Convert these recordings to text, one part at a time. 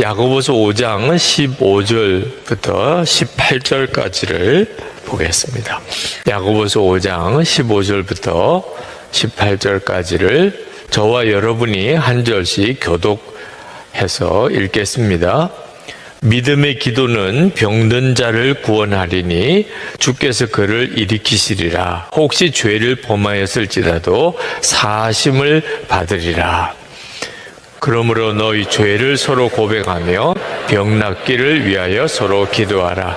야고보서 5장 15절부터 18절까지를 보겠습니다. 야고보서 5장 15절부터 18절까지를 저와 여러분이 한 절씩 교독해서 읽겠습니다. 믿음의 기도는 병든 자를 구원하리니 주께서 그를 일으키시리라. 혹시 죄를 범하였을지라도 사하심을 받으리라. 그러므로 너희 죄를 서로 고백하며 병 낫기를 위하여 서로 기도하라.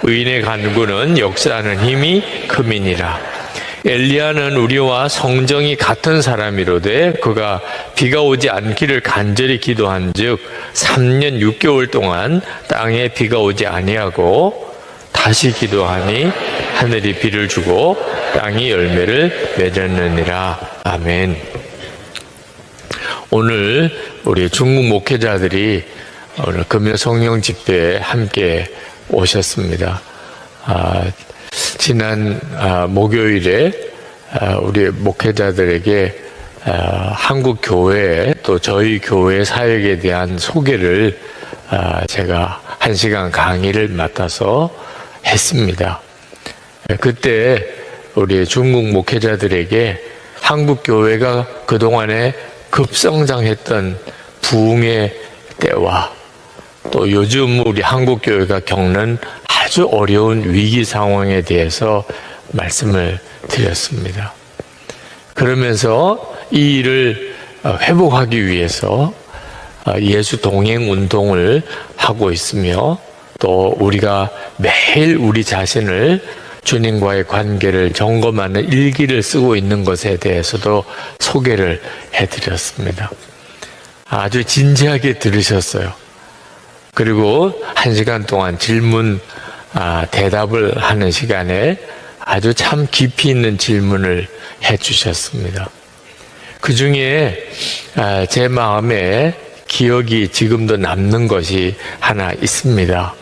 의인의 간구는 역사하는 힘이 큼이니라. 엘리야는 우리와 성정이 같은 사람이로되 그가 비가 오지 않기를 간절히 기도한즉 3년 6개월 동안 땅에 비가 오지 아니하고 다시 기도하니 하늘이 비를 주고 땅이 열매를 맺었느니라. 아멘. 오늘 우리 중국 목회자들이 오늘 금요 성령 집회에 함께 오셨습니다. 지난 목요일에 우리 목회자들에게 한국 교회 또 저희 교회 사역에 대한 소개를 제가 1시간 강의를 맡아서 했습니다. 그때 우리 중국 목회자들에게 한국 교회가 그동안에 급성장했던 부흥의 때와 또 요즘 우리 한국 교회가 겪는 아주 어려운 위기 상황에 대해서 말씀을 드렸습니다. 그러면서 이 일을 회복하기 위해서 예수 동행 운동을 하고 있으며 또 우리가 매일 우리 자신을 주님과의 관계를 점검하는 일기를 쓰고 있는 것에 대해서도 소개를 해드렸습니다. 아주 진지하게 들으셨어요. 그리고 1시간 동안 질문, 대답을 하는 시간에 아주 참 깊이 있는 질문을 해주셨습니다. 그 중에 제 마음에 기억이 지금도 남는 것이 하나 있습니다.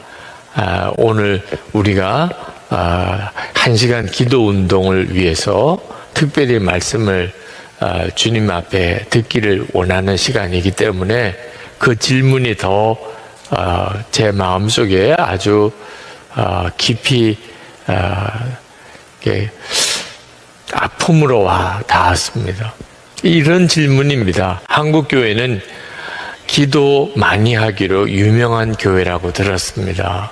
오늘 우리가 1시간 기도 운동을 위해서 특별히 말씀을 주님 앞에 듣기를 원하는 시간이기 때문에 그 질문이 더 제 마음속에 아주 깊이 아픔으로 와 닿았습니다. 이런 질문입니다. 한국 교회는 기도 많이 하기로 유명한 교회라고 들었습니다.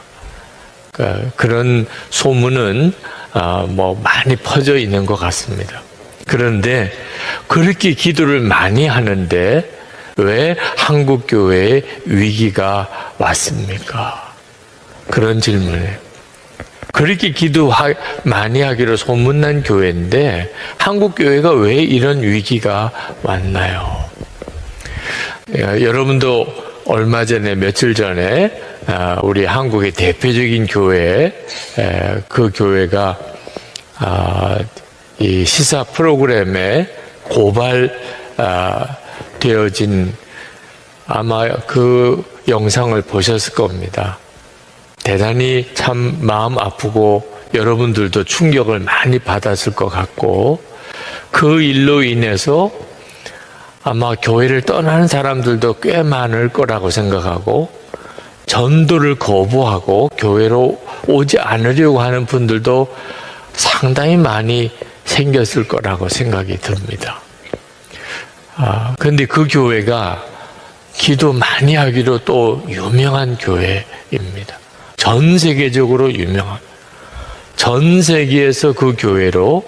그런 소문은 많이 퍼져 있는 것 같습니다. 그런데 그렇게 기도를 많이 하는데 왜 한국 교회에 위기가 왔습니까? 그런 질문에 그렇게 기도 많이 하기로 소문난 교회인데 한국 교회가 왜 이런 위기가 왔나요? 여러분도 얼마 전에 며칠 전에 우리 한국의 대표적인 교회 그 교회가 이 시사 프로그램에 고발되어진 아마 그 영상을 보셨을 겁니다. 대단히 참 마음 아프고 여러분들도 충격을 많이 받았을 것 같고 그 일로 인해서 아마 교회를 떠나는 사람들도 꽤 많을 거라고 생각하고 전도를 거부하고 교회로 오지 않으려고 하는 분들도 상당히 많이 생겼을 거라고 생각이 듭니다. 근데 그 교회가 기도 많이 하기로 또 유명한 교회입니다. 전 세계적으로 유명한, 전 세계에서 그 교회로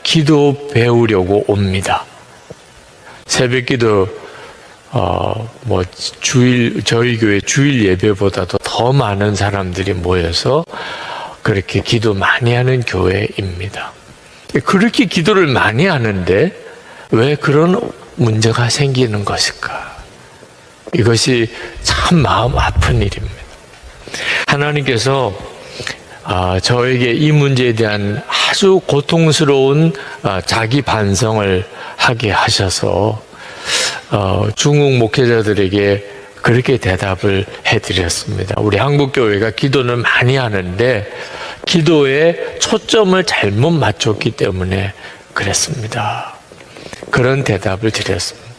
기도 배우려고 옵니다. 새벽기도 저희 교회 주일 예배보다도 더 많은 사람들이 모여서 그렇게 기도 많이 하는 교회입니다. 그렇게 기도를 많이 하는데 왜 그런 문제가 생기는 것일까? 이것이 참 마음 아픈 일입니다. 하나님께서 저에게 이 문제에 대한 아주 고통스러운 자기 반성을 하게 하셔서 중국 목회자들에게 그렇게 대답을 해드렸습니다. 우리 한국교회가 기도는 많이 하는데 기도에 초점을 잘못 맞췄기 때문에 그랬습니다. 그런 대답을 드렸습니다.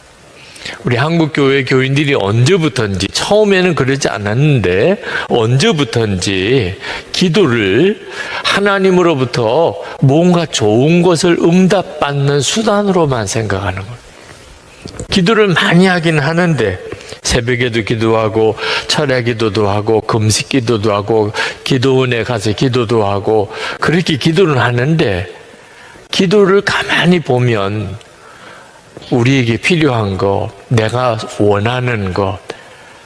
우리 한국교회 교인들이 언제부턴지, 처음에는 그러지 않았는데 언제부턴지 기도를 하나님으로부터 뭔가 좋은 것을 응답받는 수단으로만 생각하는 거예요. 기도를 많이 하긴 하는데 새벽에도 기도하고 철야 기도도 하고 금식 기도도 하고 기도원에 가서 기도도 하고 그렇게 기도를 하는데, 기도를 가만히 보면 우리에게 필요한 것, 내가 원하는 것,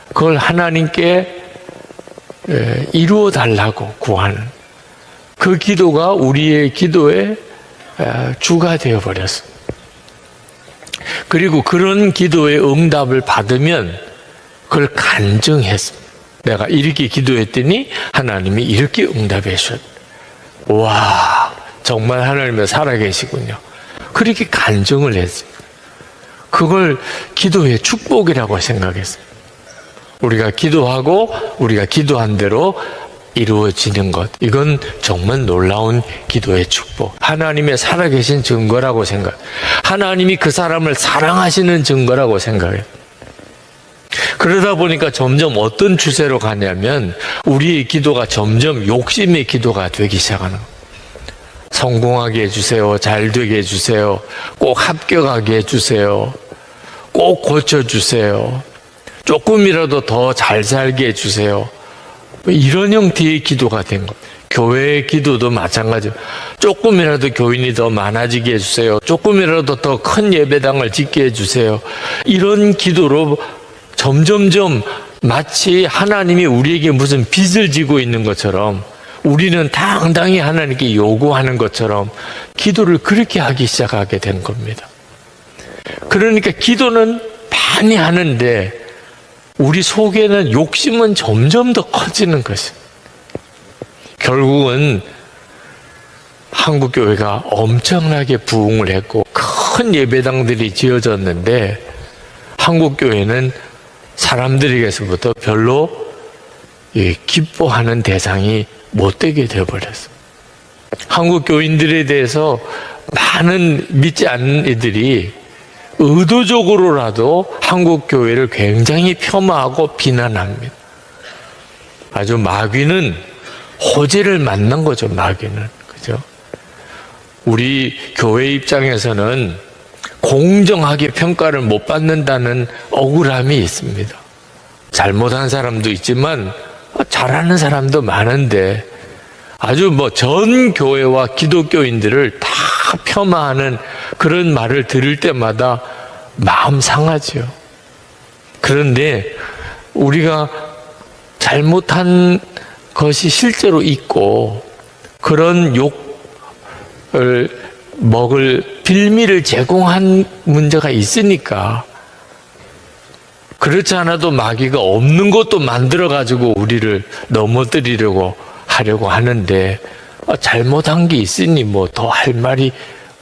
그걸 하나님께 이루어 달라고 구하는 그 기도가 우리의 기도의 주가 되어버렸습니다. 그리고 그런 기도의 응답을 받으면 그걸 간증했습니다. 내가 이렇게 기도했더니 하나님이 이렇게 응답해 주셨다. 와, 정말 하나님은 살아계시군요. 그렇게 간증을 했어요. 그걸 기도의 축복이라고 생각했어요. 우리가 기도하고 우리가 기도한 대로 이루어지는 것, 이건 정말 놀라운 기도의 축복, 하나님의 살아계신 증거라고 생각, 하나님이 그 사람을 사랑하시는 증거라고 생각해요. 그러다 보니까 점점 어떤 추세로 가냐면 우리의 기도가 점점 욕심의 기도가 되기 시작하는 거예요. 성공하게 해주세요. 잘 되게 해주세요. 꼭 합격하게 해주세요. 꼭 고쳐주세요. 조금이라도 더 잘 살게 해주세요. 이런 형태의 기도가 된 것. 교회의 기도도 마찬가지예요. 조금이라도 교인이 더 많아지게 해주세요. 조금이라도 더 큰 예배당을 짓게 해주세요. 이런 기도로 점점점 마치 하나님이 우리에게 무슨 빚을 지고 있는 것처럼, 우리는 당당히 하나님께 요구하는 것처럼 기도를 그렇게 하기 시작하게 된 겁니다. 그러니까 기도는 많이 하는데 우리 속에는 욕심은 점점 더 커지는 것이에요. 결국은 한국교회가 엄청나게 부흥을 했고 큰 예배당들이 지어졌는데 한국교회는 사람들에게서부터 별로 기뻐하는 대상이 못 되게 되어버렸어요. 한국 교인들에 대해서 많은 믿지 않는 이들이 의도적으로라도 한국 교회를 굉장히 폄하하고 비난합니다. 아주 마귀는 호재를 만난 거죠. 마귀는, 그죠? 우리 교회 입장에서는 공정하게 평가를 못 받는다는 억울함이 있습니다. 잘못한 사람도 있지만 잘하는 사람도 많은데 아주 전 교회와 기독교인들을 다 폄하하는 그런 말을 들을 때마다 마음 상하죠. 그런데 우리가 잘못한 것이 실제로 있고 그런 욕을 먹을 빌미를 제공한 문제가 있으니까, 그렇지 않아도 마귀가 없는 것도 만들어가지고 우리를 넘어뜨리려고 하려고 하는데 잘못한 게 있으니 더 할 말이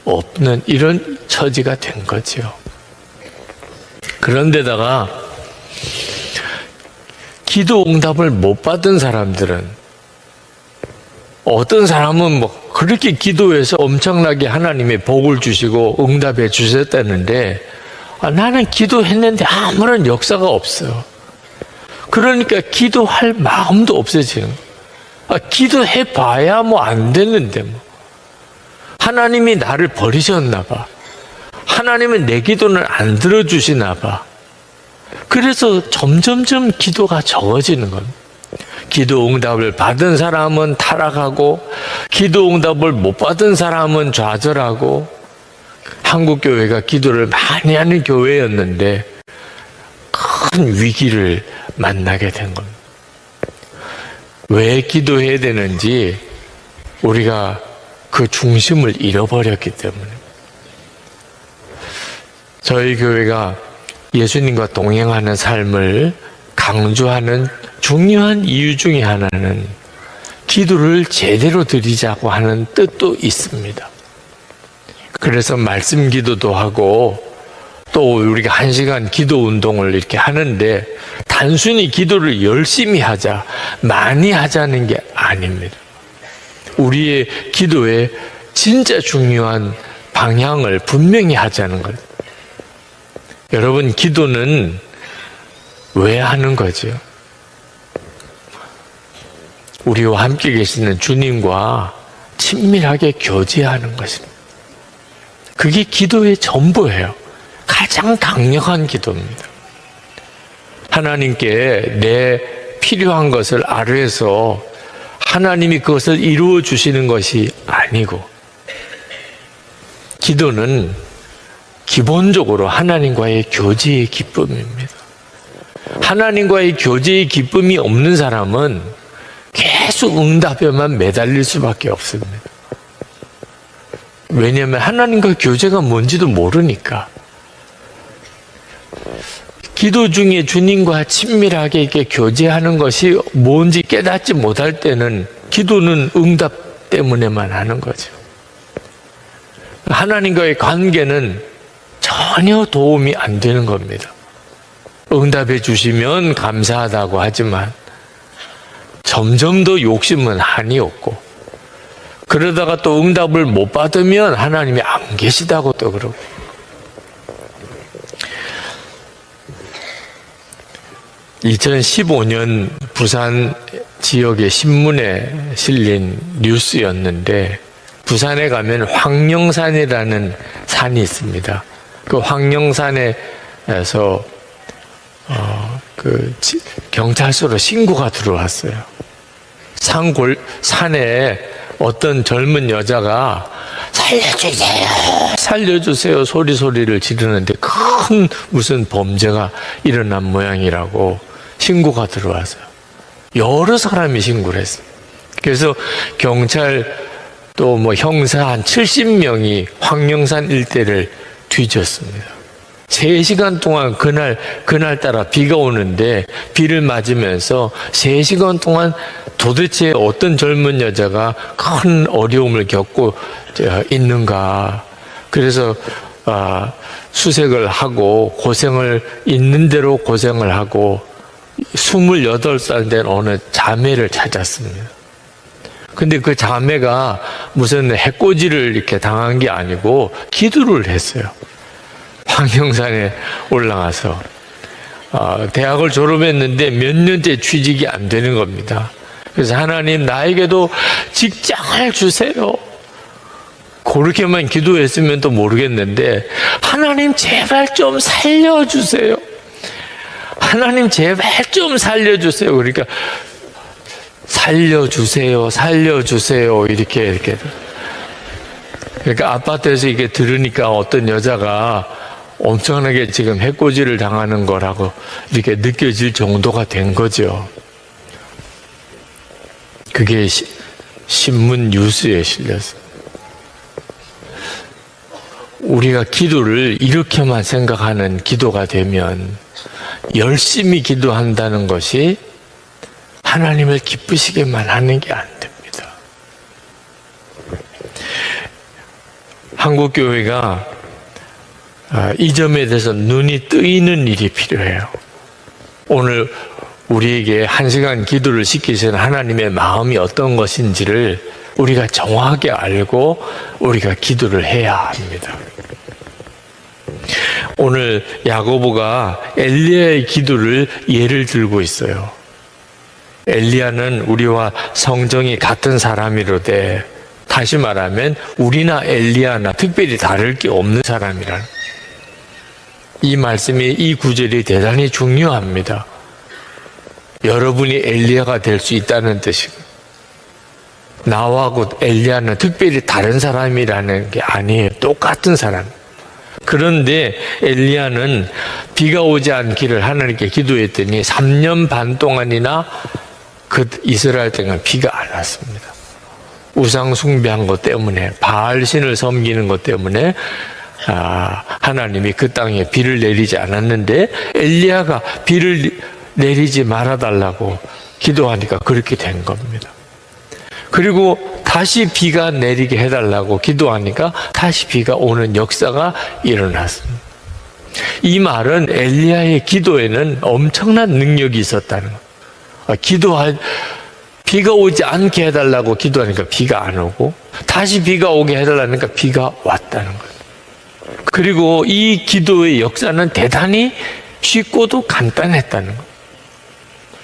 없는 이런 처지가 된 거죠. 그런데다가 기도 응답을 못 받은 사람들은, 어떤 사람은 그렇게 기도해서 엄청나게 하나님의 복을 주시고 응답해 주셨다는데 나는 기도했는데 아무런 역사가 없어요. 그러니까 기도할 마음도 없어지는 거예요. 기도해봐야 안 되는데 하나님이 나를 버리셨나 봐. 하나님은 내 기도는 안 들어주시나 봐. 그래서 점점점 기도가 적어지는 겁니다. 기도 응답을 받은 사람은 타락하고 기도 응답을 못 받은 사람은 좌절하고, 한국교회가 기도를 많이 하는 교회였는데 큰 위기를 만나게 된 겁니다. 왜 기도해야 되는지 우리가 그 중심을 잃어버렸기 때문에. 저희 교회가 예수님과 동행하는 삶을 강조하는 중요한 이유 중에 하나는 기도를 제대로 드리자고 하는 뜻도 있습니다. 그래서 말씀 기도도 하고 또 우리가 1시간 기도 운동을 이렇게 하는데 단순히 기도를 열심히 하자, 많이 하자는 게 아닙니다. 우리의 기도에 진짜 중요한 방향을 분명히 하자는 거예요. 여러분, 기도는 왜 하는 거죠? 우리와 함께 계시는 주님과 친밀하게 교제하는 것입니다. 그게 기도의 전부예요. 가장 강력한 기도입니다. 하나님께 내 필요한 것을 아뢰서 하나님이 그것을 이루어 주시는 것이 아니고, 기도는 기본적으로 하나님과의 교제의 기쁨입니다. 하나님과의 교제의 기쁨이 없는 사람은 계속 응답에만 매달릴 수밖에 없습니다. 왜냐하면 하나님과 교제가 뭔지도 모르니까. 기도 중에 주님과 친밀하게 이렇게 교제하는 것이 뭔지 깨닫지 못할 때는 기도는 응답 때문에만 하는 거죠. 하나님과의 관계는 전혀 도움이 안 되는 겁니다. 응답해 주시면 감사하다고 하지만 점점 더 욕심은 한이 없고, 그러다가 또 응답을 못 받으면 하나님이 안 계시다고 또 그러고. (2015년) 부산 지역의 신문에 실린 뉴스였는데, 부산에 가면 황령산이라는 산이 있습니다. 그 황령산에서 경찰서로 신고가 들어왔어요. 산에 어떤 젊은 여자가 살려주세요, 살려주세요 소리를 지르는데 큰 무슨 범죄가 일어난 모양이라고 신고가 들어왔어요. 여러 사람이 신고를 했어요. 그래서 경찰 또 형사 한 70명이 황령산 일대를 뒤졌습니다. 3시간 동안 그날따라 비가 오는데 비를 맞으면서 3시간 동안 도대체 어떤 젊은 여자가 큰 어려움을 겪고 있는가. 그래서 수색을 하고 고생을 있는 대로 고생을 하고 28살 된 어느 자매를 찾았습니다. 근데 그 자매가 무슨 해코지를 이렇게 당한 게 아니고 기도를 했어요. 황령산에 올라가서 대학을 졸업했는데 몇 년째 취직이 안 되는 겁니다. 그래서 하나님, 나에게도 직장을 주세요. 그렇게만 기도했으면 또 모르겠는데, 하나님 제발 좀 살려주세요. 하나님 제발 좀 살려주세요. 그러니까 살려주세요, 살려주세요 이렇게. 그러니까 아파트에서 이게 들으니까 어떤 여자가 엄청나게 지금 해코지를 당하는 거라고 이렇게 느껴질 정도가 된 거죠. 그게 신문 뉴스에 실렸어요. 우리가 기도를 이렇게만 생각하는 기도가 되면, 열심히 기도한다는 것이 하나님을 기쁘시게만 하는 게 안 됩니다. 한국교회가 이 점에 대해서 눈이 뜨이는 일이 필요해요. 오늘 우리에게 1시간 기도를 시키시는 하나님의 마음이 어떤 것인지를 우리가 정확하게 알고 우리가 기도를 해야 합니다. 오늘 야고보가 엘리야의 기도를 예를 들고 있어요. 엘리야는 우리와 성정이 같은 사람이로되, 다시 말하면 우리나 엘리야나 특별히 다를 게 없는 사람이라. 이 말씀이, 이 구절이 대단히 중요합니다. 여러분이 엘리야가 될 수 있다는 뜻이고, 나하고 엘리야는 특별히 다른 사람이라는 게 아니에요. 똑같은 사람. 그런데 엘리야는 비가 오지 않기를 하나님께 기도했더니 3년 반 동안이나 그 이스라엘 땅에 비가 안 왔습니다. 우상 숭배한 것 때문에, 바알신을 섬기는 것 때문에 하나님이 그 땅에 비를 내리지 않았는데, 엘리야가 비를 내리지 말아달라고 기도하니까 그렇게 된 겁니다. 그리고 다시 비가 내리게 해달라고 기도하니까 다시 비가 오는 역사가 일어났습니다. 이 말은 엘리야의 기도에는 엄청난 능력이 있었다는 거예요. 비가 오지 않게 해달라고 기도하니까 비가 안 오고, 다시 비가 오게 해달라니까 비가 왔다는 거예요. 그리고 이 기도의 역사는 대단히 쉽고도 간단했다는 거예요.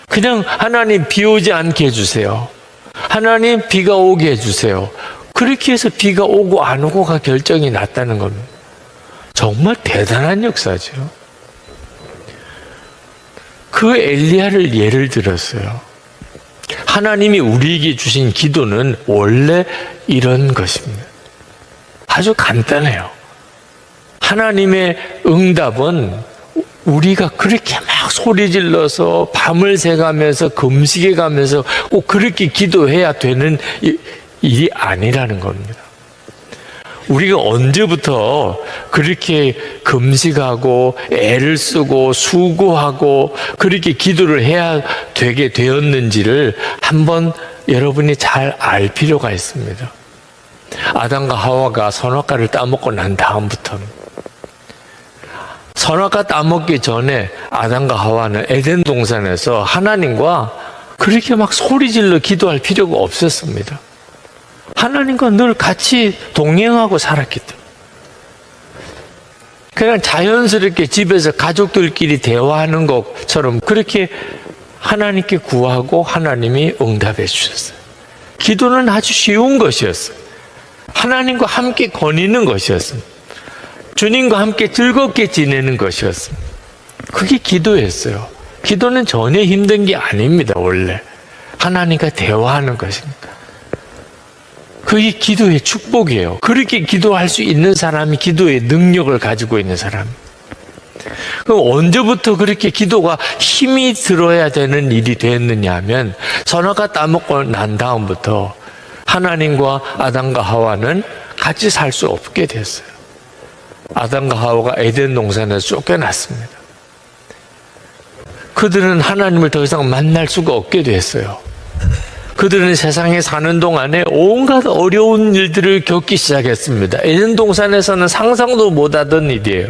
그냥 하나님 비 오지 않게 해주세요. 하나님 비가 오게 해주세요. 그렇게 해서 비가 오고 안 오고가 결정이 났다는 겁니다. 정말 대단한 역사죠. 그 엘리야를 예를 들었어요. 하나님이 우리에게 주신 기도는 원래 이런 것입니다. 아주 간단해요. 하나님의 응답은 우리가 그렇게 막 소리 질러서 밤을 새가면서 금식해 가면서 꼭 그렇게 기도해야 되는 일이 아니라는 겁니다. 우리가 언제부터 그렇게 금식하고 애를 쓰고 수고하고 그렇게 기도를 해야 되게 되었는지를 한번 여러분이 잘 알 필요가 있습니다. 아담과 하와가 선악과를 따먹고 난 다음부터는, 선악과 따먹기 전에 아담과 하와는 에덴 동산에서 하나님과 그렇게 막 소리질러 기도할 필요가 없었습니다. 하나님과 늘 같이 동행하고 살았기 때문에 그냥 자연스럽게 집에서 가족들끼리 대화하는 것처럼 그렇게 하나님께 구하고 하나님이 응답해 주셨어요. 기도는 아주 쉬운 것이었어요. 하나님과 함께 거니는 것이었습니다. 주님과 함께 즐겁게 지내는 것이었습니다. 그게 기도였어요. 기도는 전혀 힘든 게 아닙니다. 원래 하나님과 대화하는 것입니다. 그게 기도의 축복이에요. 그렇게 기도할 수 있는 사람이 기도의 능력을 가지고 있는 사람. 그럼 언제부터 그렇게 기도가 힘이 들어야 되는 일이 됐느냐 하면 선악과 따먹고 난 다음부터 하나님과 아담과 하와는 같이 살 수 없게 됐어요. 아담과 하와가 에덴 동산에서 쫓겨났습니다. 그들은 하나님을 더 이상 만날 수가 없게 됐어요. 그들은 세상에 사는 동안에 온갖 어려운 일들을 겪기 시작했습니다. 에덴 동산에서는 상상도 못하던 일이에요.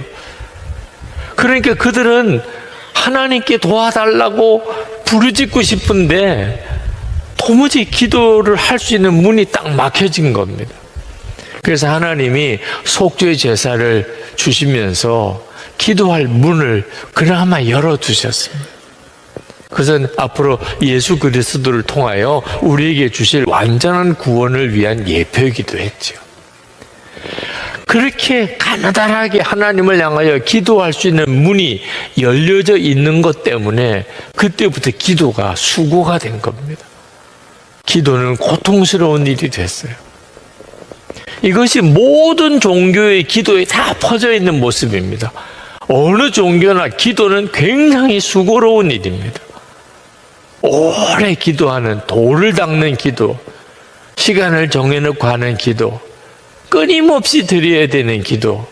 그러니까 그들은 하나님께 도와달라고 부르짖고 싶은데 도무지 기도를 할 수 있는 문이 딱 막혀진 겁니다. 그래서 하나님이 속죄 제사를 주시면서 기도할 문을 그나마 열어두셨습니다. 그것은 앞으로 예수 그리스도를 통하여 우리에게 주실 완전한 구원을 위한 예표이기도 했죠. 그렇게 가느다랗게 하나님을 향하여 기도할 수 있는 문이 열려져 있는 것 때문에 그때부터 기도가 수고가 된 겁니다. 기도는 고통스러운 일이 됐어요. 이것이 모든 종교의 기도에 다 퍼져 있는 모습입니다. 어느 종교나 기도는 굉장히 수고로운 일입니다. 오래 기도하는, 돌을 닦는 기도, 시간을 정해놓고 하는 기도, 끊임없이 드려야 되는 기도,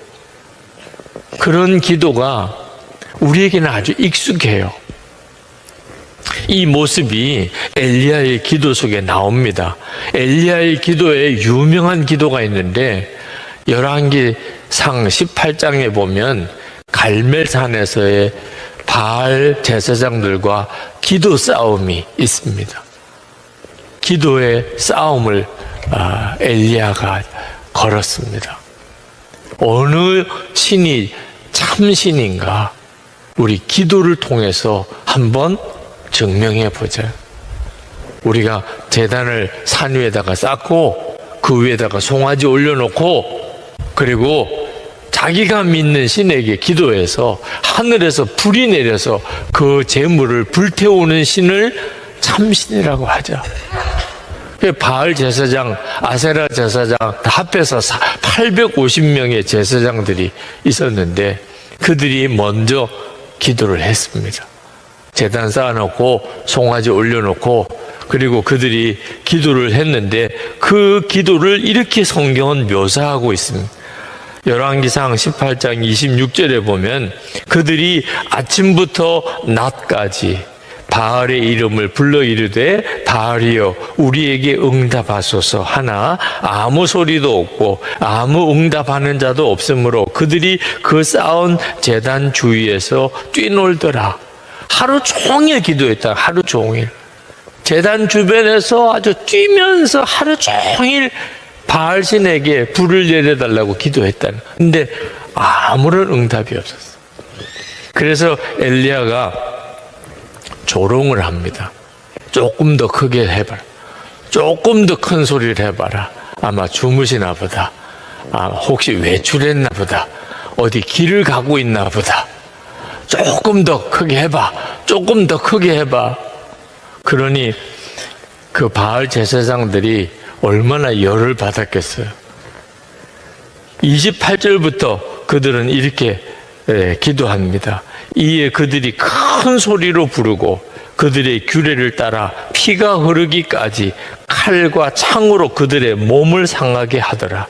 그런 기도가 우리에게는 아주 익숙해요. 이 모습이 엘리야의 기도 속에 나옵니다. 엘리야의 기도에 유명한 기도가 있는데 열왕기상 18장에 보면 갈멜산에서의 바알 제사장들과 기도 싸움이 있습니다. 기도의 싸움을 엘리야가 걸었습니다. 어느 신이 참신인가 우리 기도를 통해서 한번 증명해 보자. 우리가 제단을 산 위에다가 쌓고 그 위에다가 송아지 올려놓고 그리고 자기가 믿는 신에게 기도해서 하늘에서 불이 내려서 그 제물을 불태우는 신을 참신이라고 하자. 바알 제사장, 아세라 제사장 다 합해서 850명의 제사장들이 있었는데 그들이 먼저 기도를 했습니다. 제단 쌓아놓고 송아지 올려놓고 그리고 그들이 기도를 했는데 그 기도를 이렇게 성경은 묘사하고 있습니다. 열왕기상 18장 26절에 보면 그들이 아침부터 낮까지 바알의 이름을 불러 이르되 바알이여 우리에게 응답하소서 하나 아무 소리도 없고 아무 응답하는 자도 없으므로 그들이 그 쌓은 제단 주위에서 뛰놀더라. 하루 종일 기도했다. 하루 종일 제단 주변에서 아주 뛰면서 하루 종일 바알신에게 불을 내려달라고 기도했다는. 근데 아무런 응답이 없었어요. 그래서 엘리야가 조롱을 합니다. 조금 더 크게 해봐라. 조금 더 큰 소리를 해봐라. 아마 주무시나 보다. 혹시 외출했나 보다. 어디 길을 가고 있나 보다. 조금 더 크게 해봐. 조금 더 크게 해봐. 그러니 그 바알 제사장들이 얼마나 열을 받았겠어요. 28절부터 그들은 이렇게 기도합니다. 이에 그들이 큰 소리로 부르고 그들의 규례를 따라 피가 흐르기까지 칼과 창으로 그들의 몸을 상하게 하더라.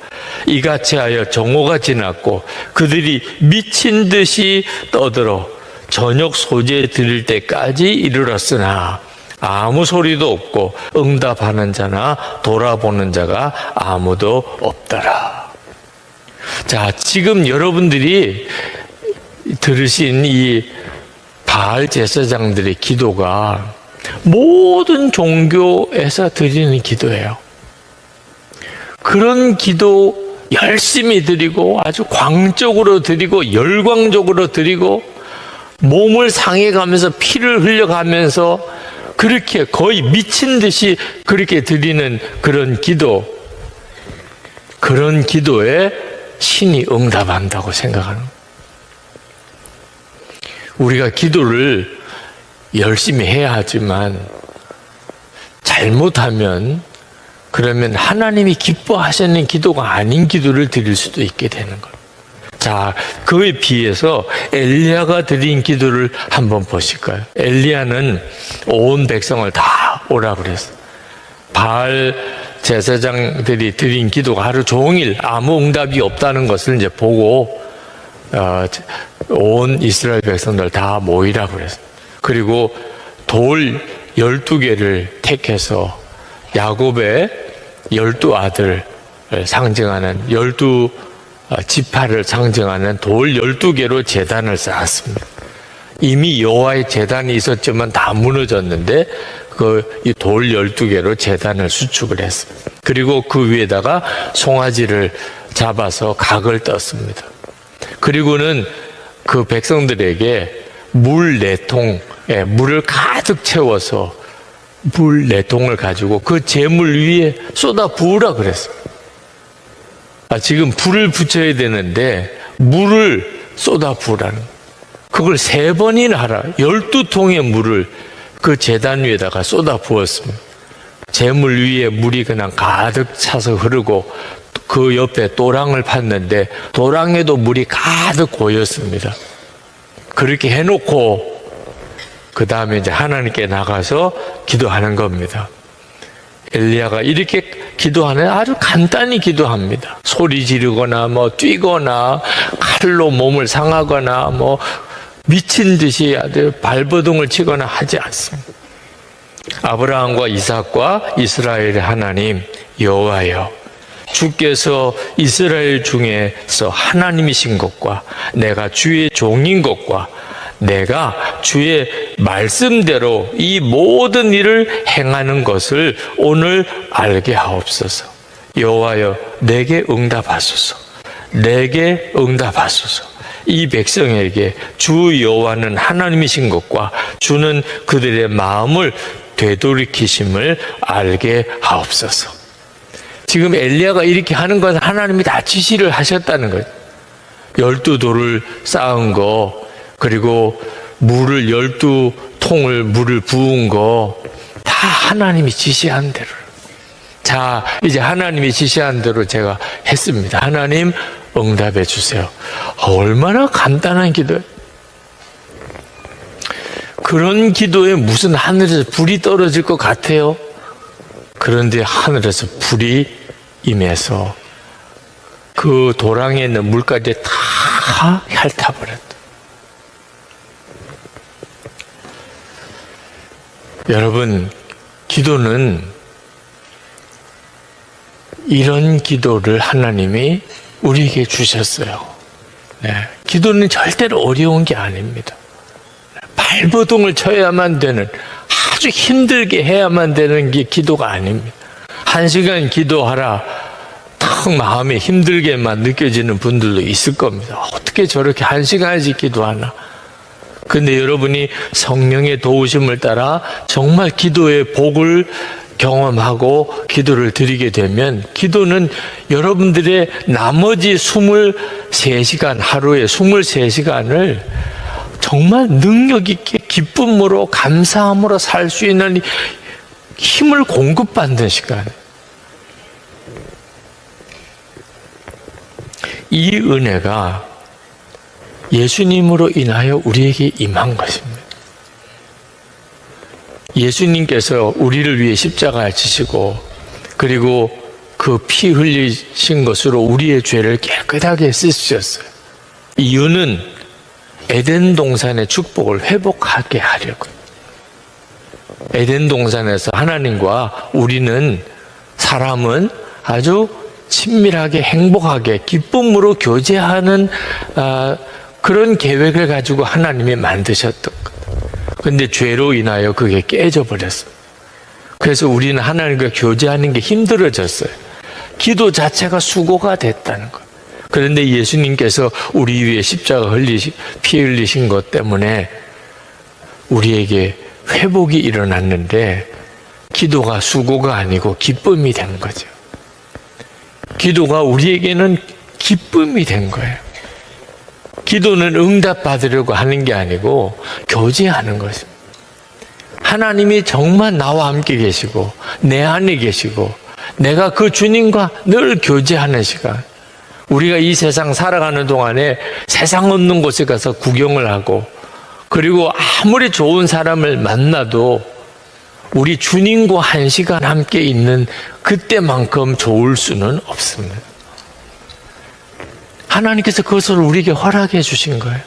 이같이 하여 정오가 지났고 그들이 미친 듯이 떠들어 저녁 소재 드릴 때까지 이르렀으나 아무 소리도 없고 응답하는 자나 돌아보는 자가 아무도 없더라. 자, 지금 여러분들이 들으신 이 바알 제사장들의 기도가 모든 종교에서 드리는 기도예요. 그런 기도 열심히 드리고 아주 광적으로 드리고 열광적으로 드리고 몸을 상해가면서 피를 흘려가면서 그렇게 거의 미친 듯이 그렇게 드리는 그런 기도, 그런 기도에 신이 응답한다고 생각하는 거예요. 우리가 기도를 열심히 해야 하지만 잘못하면 그러면 하나님이 기뻐하시는 기도가 아닌 기도를 드릴 수도 있게 되는 거예요. 자, 그에 비해서 엘리야가 드린 기도를 한번 보실까요? 엘리야는 온 백성을 다 오라 그랬어요. 바알 제사장들이 드린 기도가 하루 종일 아무 응답이 없다는 것을 이제 보고 온 이스라엘 백성들 다 모이라 그랬어요. 그리고 돌 12개를 택해서 야곱의 12아들 상징하는 12지파를 상징하는 돌 12개로 제단을 쌓았습니다. 이미 여호와의 제단이 있었지만 다 무너졌는데 이 돌 12개로 제단을 수축을 했습니다. 그리고 그 위에다가 송아지를 잡아서 각을 떴습니다. 그리고는 그 백성들에게 물 4통에 물을 가득 채워서 물 4통을 가지고 그 재물 위에 쏟아 부으라 그랬어요. 지금 불을 붙여야 되는데 물을 쏟아 부으라는 거예요. 그걸 3번이나 하라. 12통의 물을 그 제단 위에다가 쏟아 부었습니다. 재물 위에 물이 그냥 가득 차서 흐르고 그 옆에 도랑을 팠는데 도랑에도 물이 가득 고였습니다. 그렇게 해놓고 그 다음에 이제 하나님께 나가서 기도하는 겁니다. 엘리야가 이렇게 기도하는 아주 간단히 기도합니다. 소리 지르거나 뭐 뛰거나 칼로 몸을 상하거나 뭐 미친 듯이 아주 발버둥을 치거나 하지 않습니다. 아브라함과 이삭과 이스라엘의 하나님 여호와여, 주께서 이스라엘 중에서 하나님이신 것과 내가 주의 종인 것과 내가 주의 말씀대로 이 모든 일을 행하는 것을 오늘 알게 하옵소서. 여호와여, 내게 응답하소서. 내게 응답하소서. 이 백성에게 주 여호와는 하나님이신 것과 주는 그들의 마음을 되돌이키심을 알게 하옵소서. 지금 엘리야가 이렇게 하는 건 하나님이 다 지시를 하셨다는 거예요. 12돌을 쌓은 거, 그리고 물을 12통을 물을 부은 거 다 하나님이 지시한 대로. 자, 이제 하나님이 지시한 대로 제가 했습니다. 하나님 응답해 주세요. 얼마나 간단한 기도예요. 그런 기도에 무슨 하늘에서 불이 떨어질 것 같아요? 그런데 하늘에서 불이 임해서 그 도랑에 있는 물까지 다 핥아버렸다. 여러분, 기도는 이런 기도를 하나님이 우리에게 주셨어요. 네, 기도는 절대로 어려운 게 아닙니다. 발버둥을 쳐야만 되는, 아주 힘들게 해야만 되는 게 기도가 아닙니다. 1시간 기도하라. 다 막 마음에 힘들게만 느껴지는 분들도 있을 겁니다. 어떻게 저렇게 1시간씩 기도하나? 근데 여러분이 성령의 도우심을 따라 정말 기도의 복을 경험하고 기도를 드리게 되면 기도는 여러분들의 나머지 23시간, 하루에 23시간을 정말 능력 있게 기쁨으로 감사함으로 살 수 있는 힘을 공급받는 시간. 이 은혜가 예수님으로 인하여 우리에게 임한 것입니다. 예수님께서 우리를 위해 십자가에 지시고 그리고 그 피 흘리신 것으로 우리의 죄를 깨끗하게 씻으셨어요. 이유는 에덴 동산의 축복을 회복하게 하려고요. 에덴 동산에서 하나님과 우리는 사람은 아주 친밀하게 행복하게 기쁨으로 교제하는 그런 계획을 가지고 하나님이 만드셨던 것. 그런데 죄로 인하여 그게 깨져버렸어요. 그래서 우리는 하나님과 교제하는 게 힘들어졌어요. 기도 자체가 수고가 됐다는 것. 그런데 예수님께서 우리 위에 십자가 피 흘리신 것 때문에 우리에게 회복이 일어났는데 기도가 수고가 아니고 기쁨이 된 거죠. 기도가 우리에게는 기쁨이 된 거예요. 기도는 응답받으려고 하는 게 아니고 교제하는 것입니다. 하나님이 정말 나와 함께 계시고 내 안에 계시고 내가 그 주님과 늘 교제하는 시간. 우리가 이 세상 살아가는 동안에 세상 없는 곳에 가서 구경을 하고 그리고 아무리 좋은 사람을 만나도 우리 주님과 1시간 함께 있는 그때만큼 좋을 수는 없습니다. 하나님께서 그것을 우리에게 허락해 주신 거예요.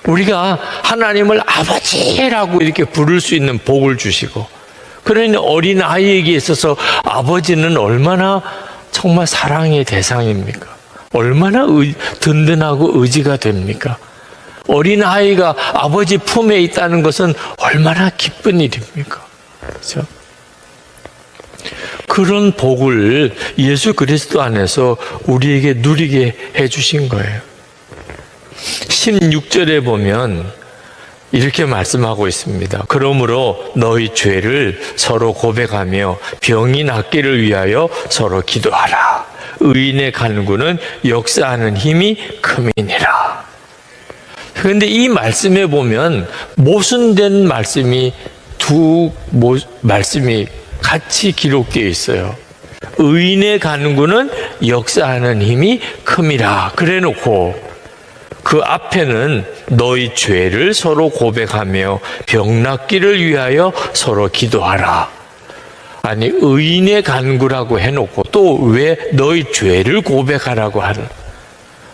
우리가 하나님을 아버지라고 이렇게 부를 수 있는 복을 주시고, 그러니 어린 아이에게 있어서 아버지는 얼마나 정말 사랑의 대상입니까? 얼마나 든든하고 의지가 됩니까? 어린 아이가 아버지 품에 있다는 것은 얼마나 기쁜 일입니까? 그렇죠? 그런 복을 예수 그리스도 안에서 우리에게 누리게 해주신 거예요. 16절에 보면 이렇게 말씀하고 있습니다. 그러므로 너희 죄를 서로 고백하며 병이 낫기를 위하여 서로 기도하라. 의인의 간구는 역사하는 힘이 큼이니라. 그런데 이 말씀에 보면 모순된 말씀이 말씀이 같이 기록되어 있어요. 의인의 간구는 역사하는 힘이 큼이라 그래 놓고 그 앞에는 너희 죄를 서로 고백하며 병 낫기를 위하여 서로 기도하라. 아니 의인의 간구라고 해놓고 또 왜 너희 죄를 고백하라고 하는?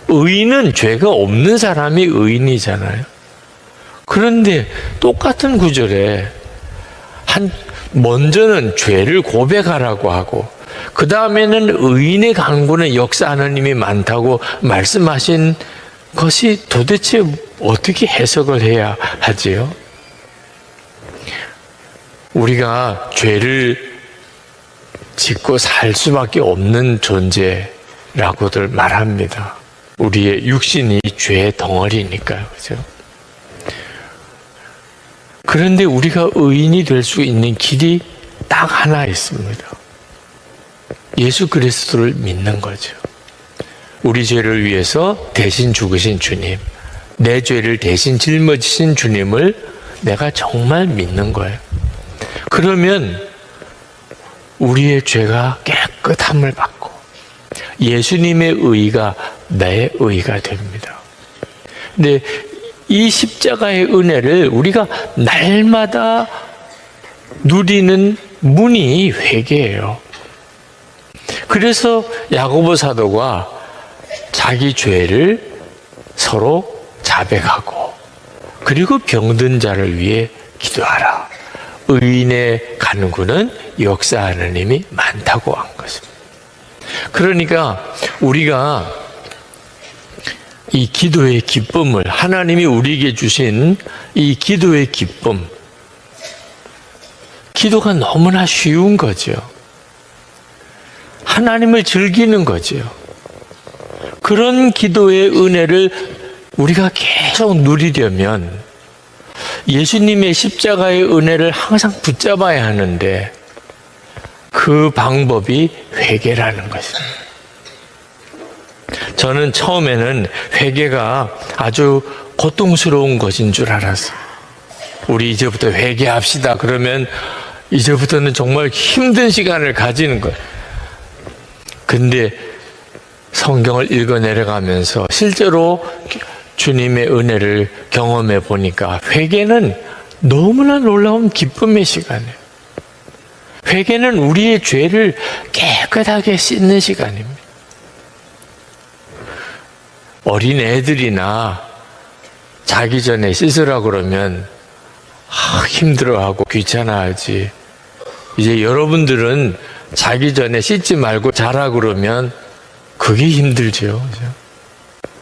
의인은 죄가 없는 사람이 의인이잖아요. 그런데 똑같은 구절에 먼저는 죄를 고백하라고 하고 그 다음에는 의인의 간구는 역사하는 힘이 많다고 말씀하신 것이 도대체 어떻게 해석을 해야 하지요? 우리가 죄를 짓고 살 수밖에 없는 존재라고들 말합니다. 우리의 육신이 죄의 덩어리니까요. 그렇죠? 그런데 우리가 의인이 될 수 있는 길이 딱 하나 있습니다. 예수 그리스도를 믿는 거죠. 우리 죄를 위해서 대신 죽으신 주님, 내 죄를 대신 짊어지신 주님을 내가 정말 믿는 거예요. 그러면 우리의 죄가 깨끗함을 받고 예수님의 의가 내 의가 됩니다. 근데 이 십자가의 은혜를 우리가 날마다 누리는 문이 회개예요. 그래서 야고보 사도가 자기 죄를 서로 자백하고 그리고 병든 자를 위해 기도하라. 의인의 간구는 역사하는 힘이 많다고 한 것입니다. 그러니까 우리가 이 기도의 기쁨을 하나님이 우리에게 주신 이 기도의 기쁨, 기도가 너무나 쉬운 거죠. 하나님을 즐기는 거지요. 그런 기도의 은혜를 우리가 계속 누리려면 예수님의 십자가의 은혜를 항상 붙잡아야 하는데 그 방법이 회개라는 것입니다. 저는 처음에는 회개가 아주 고통스러운 것인 줄 알았어요. 우리 이제부터 회개합시다. 그러면 이제부터는 정말 힘든 시간을 가지는 거예요. 근데 성경을 읽어 내려가면서 실제로 주님의 은혜를 경험해 보니까 회개는 너무나 놀라운 기쁨의 시간이에요. 회개는 우리의 죄를 깨끗하게 씻는 시간입니다. 어린 애들이나 자기 전에 씻으라 그러면 힘들어하고 귀찮아하지. 이제 여러분들은 자기 전에 씻지 말고 자라 그러면 그게 힘들죠.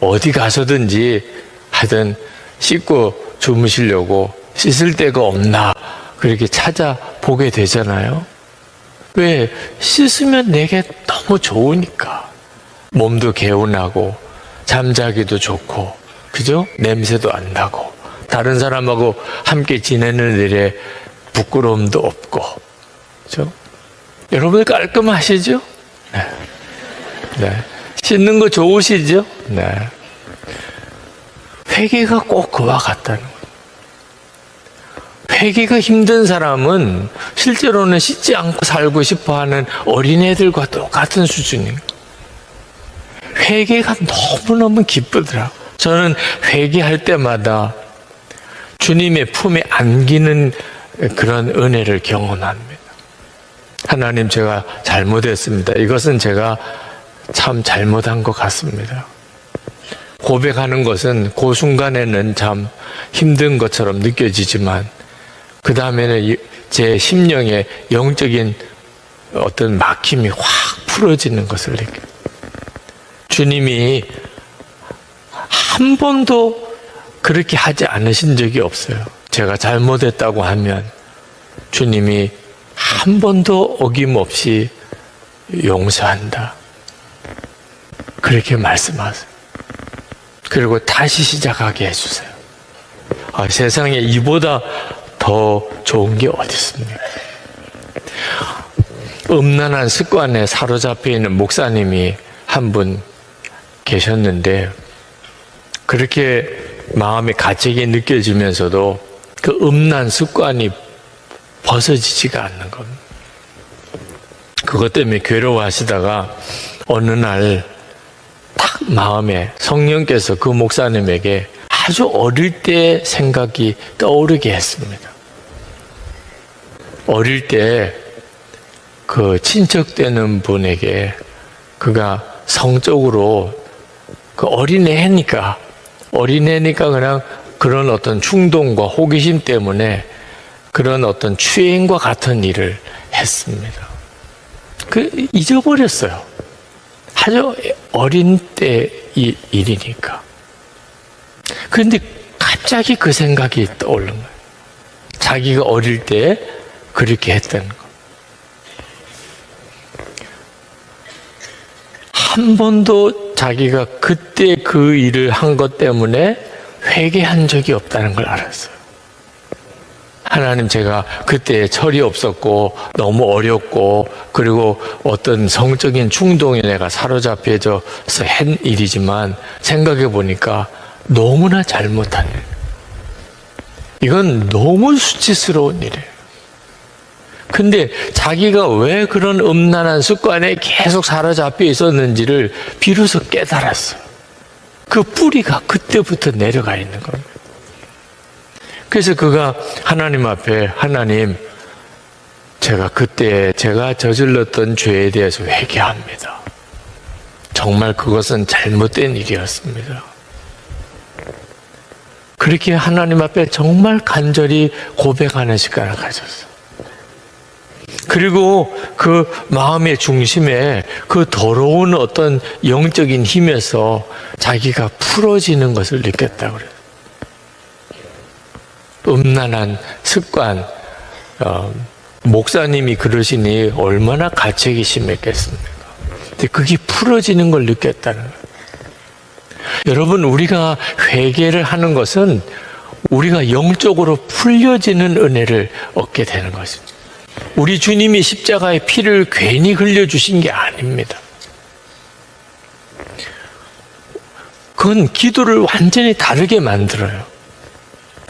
어디 가서든지 하여튼 씻고 주무시려고 씻을 데가 없나 그렇게 찾아보게 되잖아요. 왜? 씻으면 내게 너무 좋으니까. 몸도 개운하고 잠자기도 좋고, 그죠? 냄새도 안 나고, 다른 사람하고 함께 지내는 일에 부끄러움도 없고, 그죠? 여러분 깔끔하시죠? 네. 네. 씻는 거 좋으시죠? 네. 회개가 꼭 그와 같다는 거예요. 회개가 힘든 사람은 실제로는 씻지 않고 살고 싶어하는 어린애들과 똑같은 수준이에요. 회개가 너무너무 기쁘더라고요. 저는 회개할 때마다 주님의 품에 안기는 그런 은혜를 경험합니다. 하나님, 제가 잘못했습니다. 이것은 제가 참 잘못한 것 같습니다. 고백하는 것은 그 순간에는 참 힘든 것처럼 느껴지지만 그 다음에는 제 심령의 영적인 어떤 막힘이 확 풀어지는 것을 느껴요. 주님이 한 번도 그렇게 하지 않으신 적이 없어요. 제가 잘못했다고 하면 주님이 한 번도 어김없이 용서한다. 그렇게 말씀하세요. 그리고 다시 시작하게 해주세요. 세상에 이보다 더 좋은 게 어디 있습니까? 음란한 습관에 사로잡혀 있는 목사님이 한 분 계셨는데 그렇게 마음의 가책이 느껴지면서도 그 음란 습관이 벗어지지가 않는 겁니다. 그것 때문에 괴로워하시다가 어느 날 딱 마음에 성령께서 그 목사님에게 아주 어릴 때 생각이 떠오르게 했습니다. 어릴 때 그 친척되는 분에게 그가 성적으로 그 어린애니까 그냥 그런 어떤 충동과 호기심 때문에 그런 어떤 추행과 같은 일을 했습니다. 잊어버렸어요. 아주 어린 때 일이니까. 그런데 갑자기 그 생각이 떠오른 거예요. 자기가 어릴 때 그렇게 했다는 거. 한 번도 자기가 그때 그 일을 한 것 때문에 회개한 적이 없다는 걸 알았어요. 하나님, 제가 그때 철이 없었고 너무 어렸고 그리고 어떤 성적인 충동에 내가 사로잡혀서 한 일이지만 생각해 보니까 너무나 잘못한 일. 이건 너무 수치스러운 일이에요. 근데 자기가 왜 그런 음란한 습관에 계속 사로잡혀 있었는지를 비로소 깨달았어요. 그 뿌리가 그때부터 내려가 있는 겁니다. 그래서 그가 하나님 앞에, 하나님, 제가 그때 제가 저질렀던 죄에 대해서 회개합니다. 정말 그것은 잘못된 일이었습니다. 그렇게 하나님 앞에 정말 간절히 고백하는 시간을 가졌어요. 그리고 그 마음의 중심에 그 더러운 어떤 영적인 힘에서 자기가 풀어지는 것을 느꼈다고 그래요. 음란한 습관, 목사님이 그러시니 얼마나 가책이 심했겠습니까? 근데 그게 풀어지는 걸 느꼈다는 거예요. 여러분, 우리가 회개를 하는 것은 우리가 영적으로 풀려지는 은혜를 얻게 되는 것입니다. 우리 주님이 십자가의 피를 괜히 흘려주신 게 아닙니다. 그건 기도를 완전히 다르게 만들어요.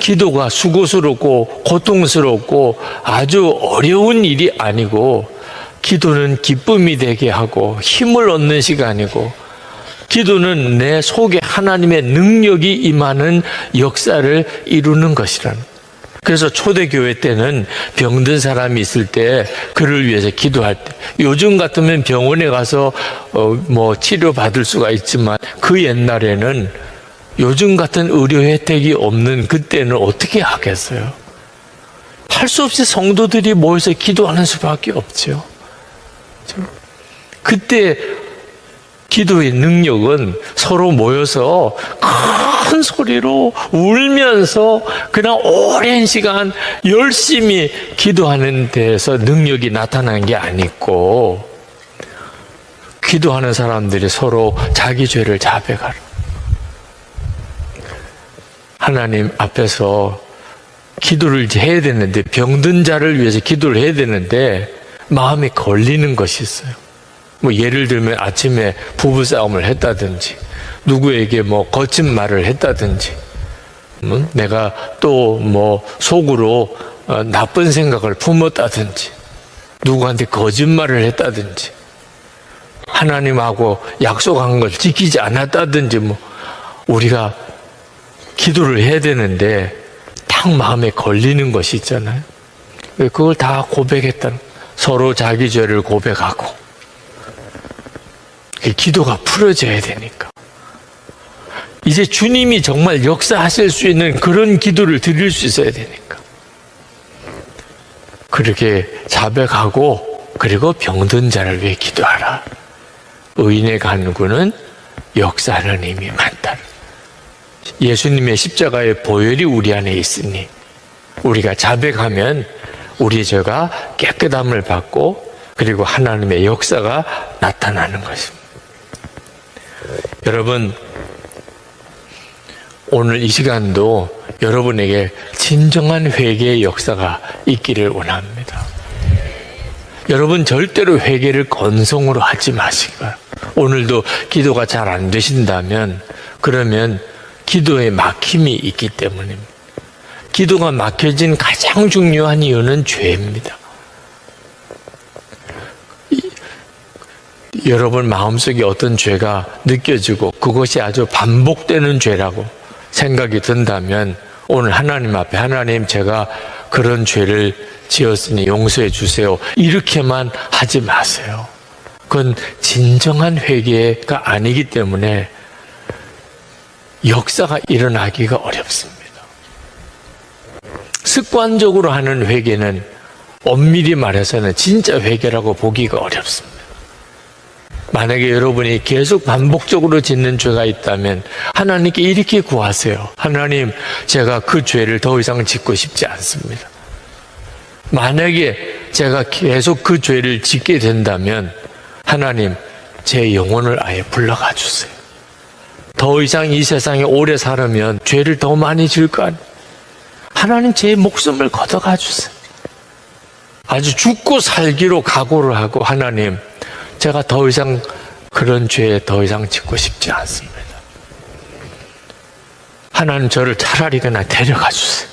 기도가 수고스럽고 고통스럽고 아주 어려운 일이 아니고, 기도는 기쁨이 되게 하고 힘을 얻는 시간이고, 기도는 내 속에 하나님의 능력이 임하는 역사를 이루는 것이라는. 그래서 초대교회 때는 병든 사람이 있을 때 그를 위해서 기도할 때, 요즘 같으면 병원에 가서 치료받을 수가 있지만 그 옛날에는 요즘 같은 의료 혜택이 없는 그때는 어떻게 하겠어요? 할 수 없이 성도들이 모여서 기도하는 수밖에 없죠. 그때 기도의 능력은 서로 모여서 큰 소리로 울면서 그냥 오랜 시간 열심히 기도하는 데에서 능력이 나타난 게 아니고, 기도하는 사람들이 서로 자기 죄를 자백하라. 하나님 앞에서 기도를 이제 해야 되는데, 병든 자를 위해서 기도를 해야 되는데 마음에 걸리는 것이 있어요. 예를 들면 아침에 부부싸움을 했다든지, 누구에게 거친 말을 했다든지, 내가 또 속으로 나쁜 생각을 품었다든지, 누구한테 거짓말을 했다든지, 하나님하고 약속한 걸 지키지 않았다든지, 우리가 기도를 해야 되는데 딱 마음에 걸리는 것이 있잖아요. 그걸 다 고백했다는, 서로 자기 죄를 고백하고, 기도가 풀어져야 되니까. 이제 주님이 정말 역사하실 수 있는 그런 기도를 드릴 수 있어야 되니까. 그렇게 자백하고, 그리고 병든 자를 위해 기도하라. 의인의 간구는 역사하는 힘이 많다. 예수님의 십자가의 보혈이 우리 안에 있으니 우리가 자백하면 우리 죄가 깨끗함을 받고, 그리고 하나님의 역사가 나타나는 것입니다. 여러분, 오늘 이 시간도 여러분에게 진정한 회개의 역사가 있기를 원합니다. 여러분, 절대로 회개를 건성으로 하지 마시기 바랍니다. 오늘도 기도가 잘 안 되신다면, 그러면 기도에 막힘이 있기 때문입니다. 기도가 막혀진 가장 중요한 이유는 죄입니다. 여러분 마음속에 어떤 죄가 느껴지고 그것이 아주 반복되는 죄라고 생각이 든다면, 오늘 하나님 앞에, 하나님, 제가 그런 죄를 지었으니 용서해 주세요, 이렇게만 하지 마세요. 그건 진정한 회개가 아니기 때문에 역사가 일어나기가 어렵습니다. 습관적으로 하는 회개는, 엄밀히 말해서는 진짜 회개라고 보기가 어렵습니다. 만약에 여러분이 계속 반복적으로 짓는 죄가 있다면 하나님께 이렇게 구하세요. 하나님, 제가 그 죄를 더 이상 짓고 싶지 않습니다. 만약에 제가 계속 그 죄를 짓게 된다면 하나님, 제 영혼을 아예 불러가 주세요. 더 이상 이 세상에 오래 살으면 죄를 더 많이 지을 거 아니에요. 하나님, 제 목숨을 걷어가 주세요. 아주 죽고 살기로 각오를 하고, 하나님, 제가 더 이상 그런 죄에 더 이상 짓고 싶지 않습니다. 하나님, 저를 차라리 그냥 데려가 주세요.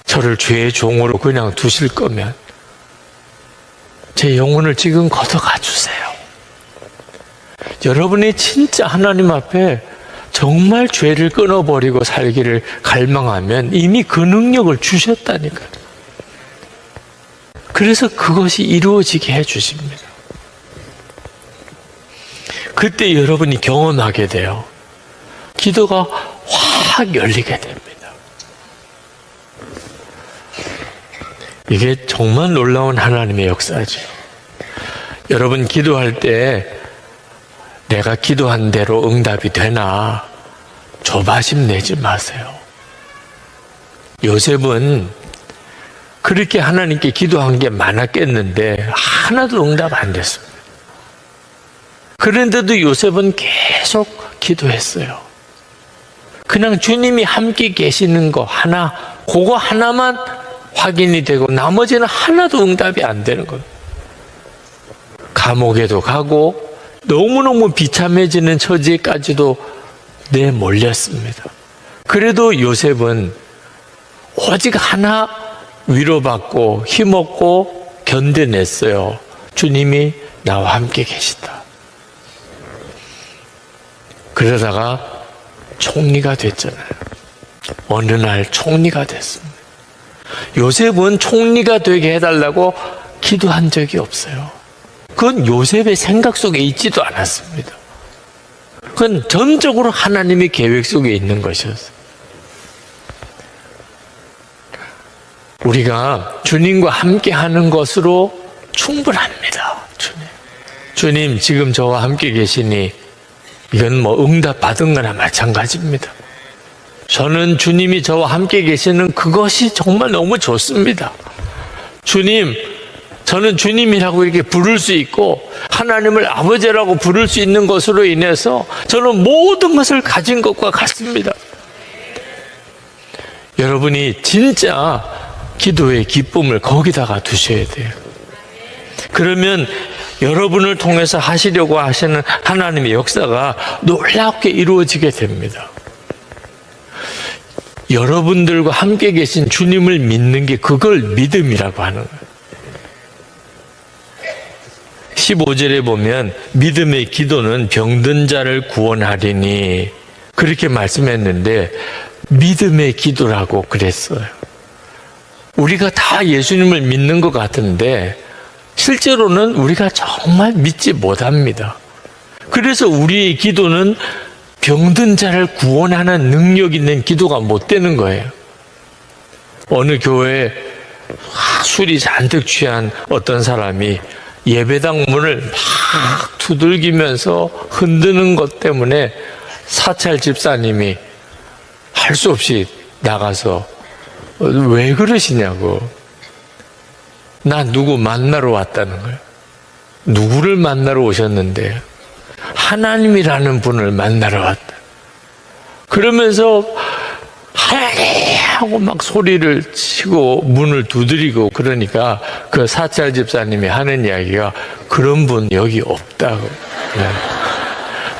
저를 죄의 종으로 그냥 두실 거면 제 영혼을 지금 걷어가 주세요. 여러분이 진짜 하나님 앞에 정말 죄를 끊어버리고 살기를 갈망하면 이미 그 능력을 주셨다니까요. 그래서 그것이 이루어지게 해주십니다. 그때 여러분이 경험하게 돼요. 기도가 확 열리게 됩니다. 이게 정말 놀라운 하나님의 역사죠. 여러분, 기도할 때 내가 기도한 대로 응답이 되나 조바심 내지 마세요. 요셉은 그렇게 하나님께 기도한 게 많았겠는데 하나도 응답 안 됐습니다. 그런데도 요셉은 계속 기도했어요. 그냥 주님이 함께 계시는 거 하나, 그거 하나만 확인이 되고 나머지는 하나도 응답이 안 되는 거예요. 감옥에도 가고 너무너무 비참해지는 처지까지도 내몰렸습니다. 그래도 요셉은 오직 하나 위로받고 힘없고 견뎌냈어요. 주님이 나와 함께 계시다. 그러다가 총리가 됐잖아요. 어느 날 총리가 됐습니다. 요셉은 총리가 되게 해달라고 기도한 적이 없어요. 그건 요셉의 생각 속에 있지도 않았습니다. 그건 전적으로 하나님의 계획 속에 있는 것이었어요. 우리가 주님과 함께 하는 것으로 충분합니다. 주님 지금 저와 함께 계시니 이건 뭐 응답 받은 거나 마찬가지입니다. 저는 주님이 저와 함께 계시는 그것이 정말 너무 좋습니다. 주님, 저는 주님이라고 이렇게 부를 수 있고 하나님을 아버지라고 부를 수 있는 것으로 인해서 저는 모든 것을 가진 것과 같습니다. 여러분이 진짜 기도의 기쁨을 거기다가 두셔야 돼요. 그러면 여러분을 통해서 하시려고 하시는 하나님의 역사가 놀랍게 이루어지게 됩니다. 여러분들과 함께 계신 주님을 믿는 게 그걸 믿음이라고 하는 거예요. 15절에 보면 믿음의 기도는 병든 자를 구원하리니 그렇게 말씀했는데 믿음의 기도라고 그랬어요. 우리가 다 예수님을 믿는 것 같은데 실제로는 우리가 정말 믿지 못합니다. 그래서 우리의 기도는 병든 자를 구원하는 능력 있는 기도가 못 되는 거예요. 어느 교회에 술이 잔뜩 취한 어떤 사람이 예배당 문을 막 두들기면서 흔드는 것 때문에 사찰 집사님이 할 수 없이 나가서 왜 그러시냐고. 나 누구 만나러 왔다는 거예요. 누구를 만나러 오셨는데 하나님이라는 분을 만나러 왔다. 그러면서 하나님 하고 막 소리를 치고 문을 두드리고 그러니까 그 사찰 집사님이 하는 이야기가 그런 분 여기 없다고. 네.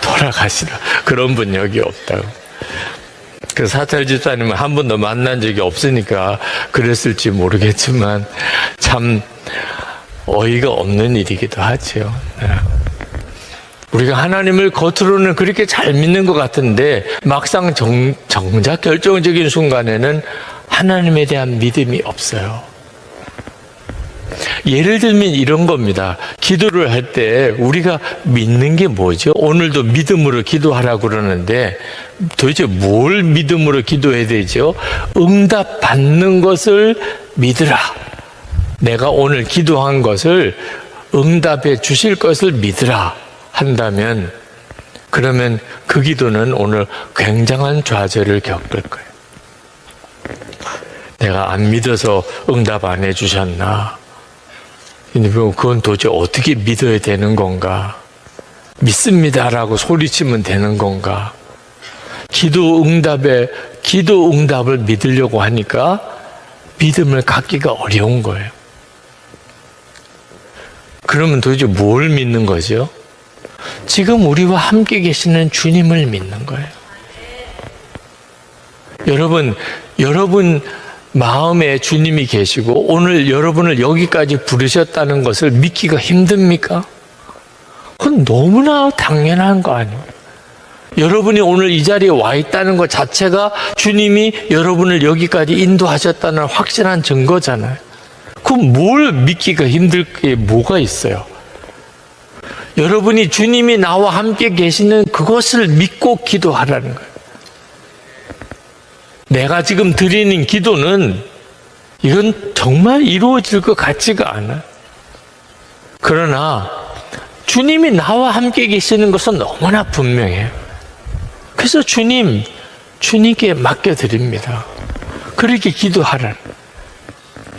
돌아가시라. 그런 분 여기 없다고. 그 사찰 집사님은 한 번도 만난 적이 없으니까 그랬을지 모르겠지만 참 어이가 없는 일이기도 하죠. 네. 우리가 하나님을 겉으로는 그렇게 잘 믿는 것 같은데 막상 정작 결정적인 순간에는 하나님에 대한 믿음이 없어요. 예를 들면 이런 겁니다. 기도를 할 때 우리가 믿는 게 뭐죠? 오늘도 믿음으로 기도하라고 그러는데 도대체 뭘 믿음으로 기도해야 되죠? 응답 받는 것을 믿으라. 내가 오늘 기도한 것을 응답해 주실 것을 믿으라 한다면 그러면 그 기도는 오늘 굉장한 좌절을 겪을 거예요. 내가 안 믿어서 응답 안 해주셨나? 그건 도대체 어떻게 믿어야 되는 건가? 믿습니다라고 소리치면 되는 건가? 기도 응답을 믿으려고 하니까 믿음을 갖기가 어려운 거예요. 그러면 도대체 뭘 믿는 거죠? 지금 우리와 함께 계시는 주님을 믿는 거예요. 여러분 마음에 주님이 계시고 오늘 여러분을 여기까지 부르셨다는 것을 믿기가 힘듭니까? 그건 너무나 당연한 거 아니에요. 여러분이 오늘 이 자리에 와 있다는 것 자체가 주님이 여러분을 여기까지 인도하셨다는 확실한 증거잖아요. 그럼 뭘 믿기가 힘들 게 뭐가 있어요? 여러분이 주님이 나와 함께 계시는 그것을 믿고 기도하라는 거예요. 내가 지금 드리는 기도는 이건 정말 이루어질 것 같지가 않아요. 그러나 주님이 나와 함께 계시는 것은 너무나 분명해요. 그래서 주님께 맡겨드립니다. 그렇게 기도하라.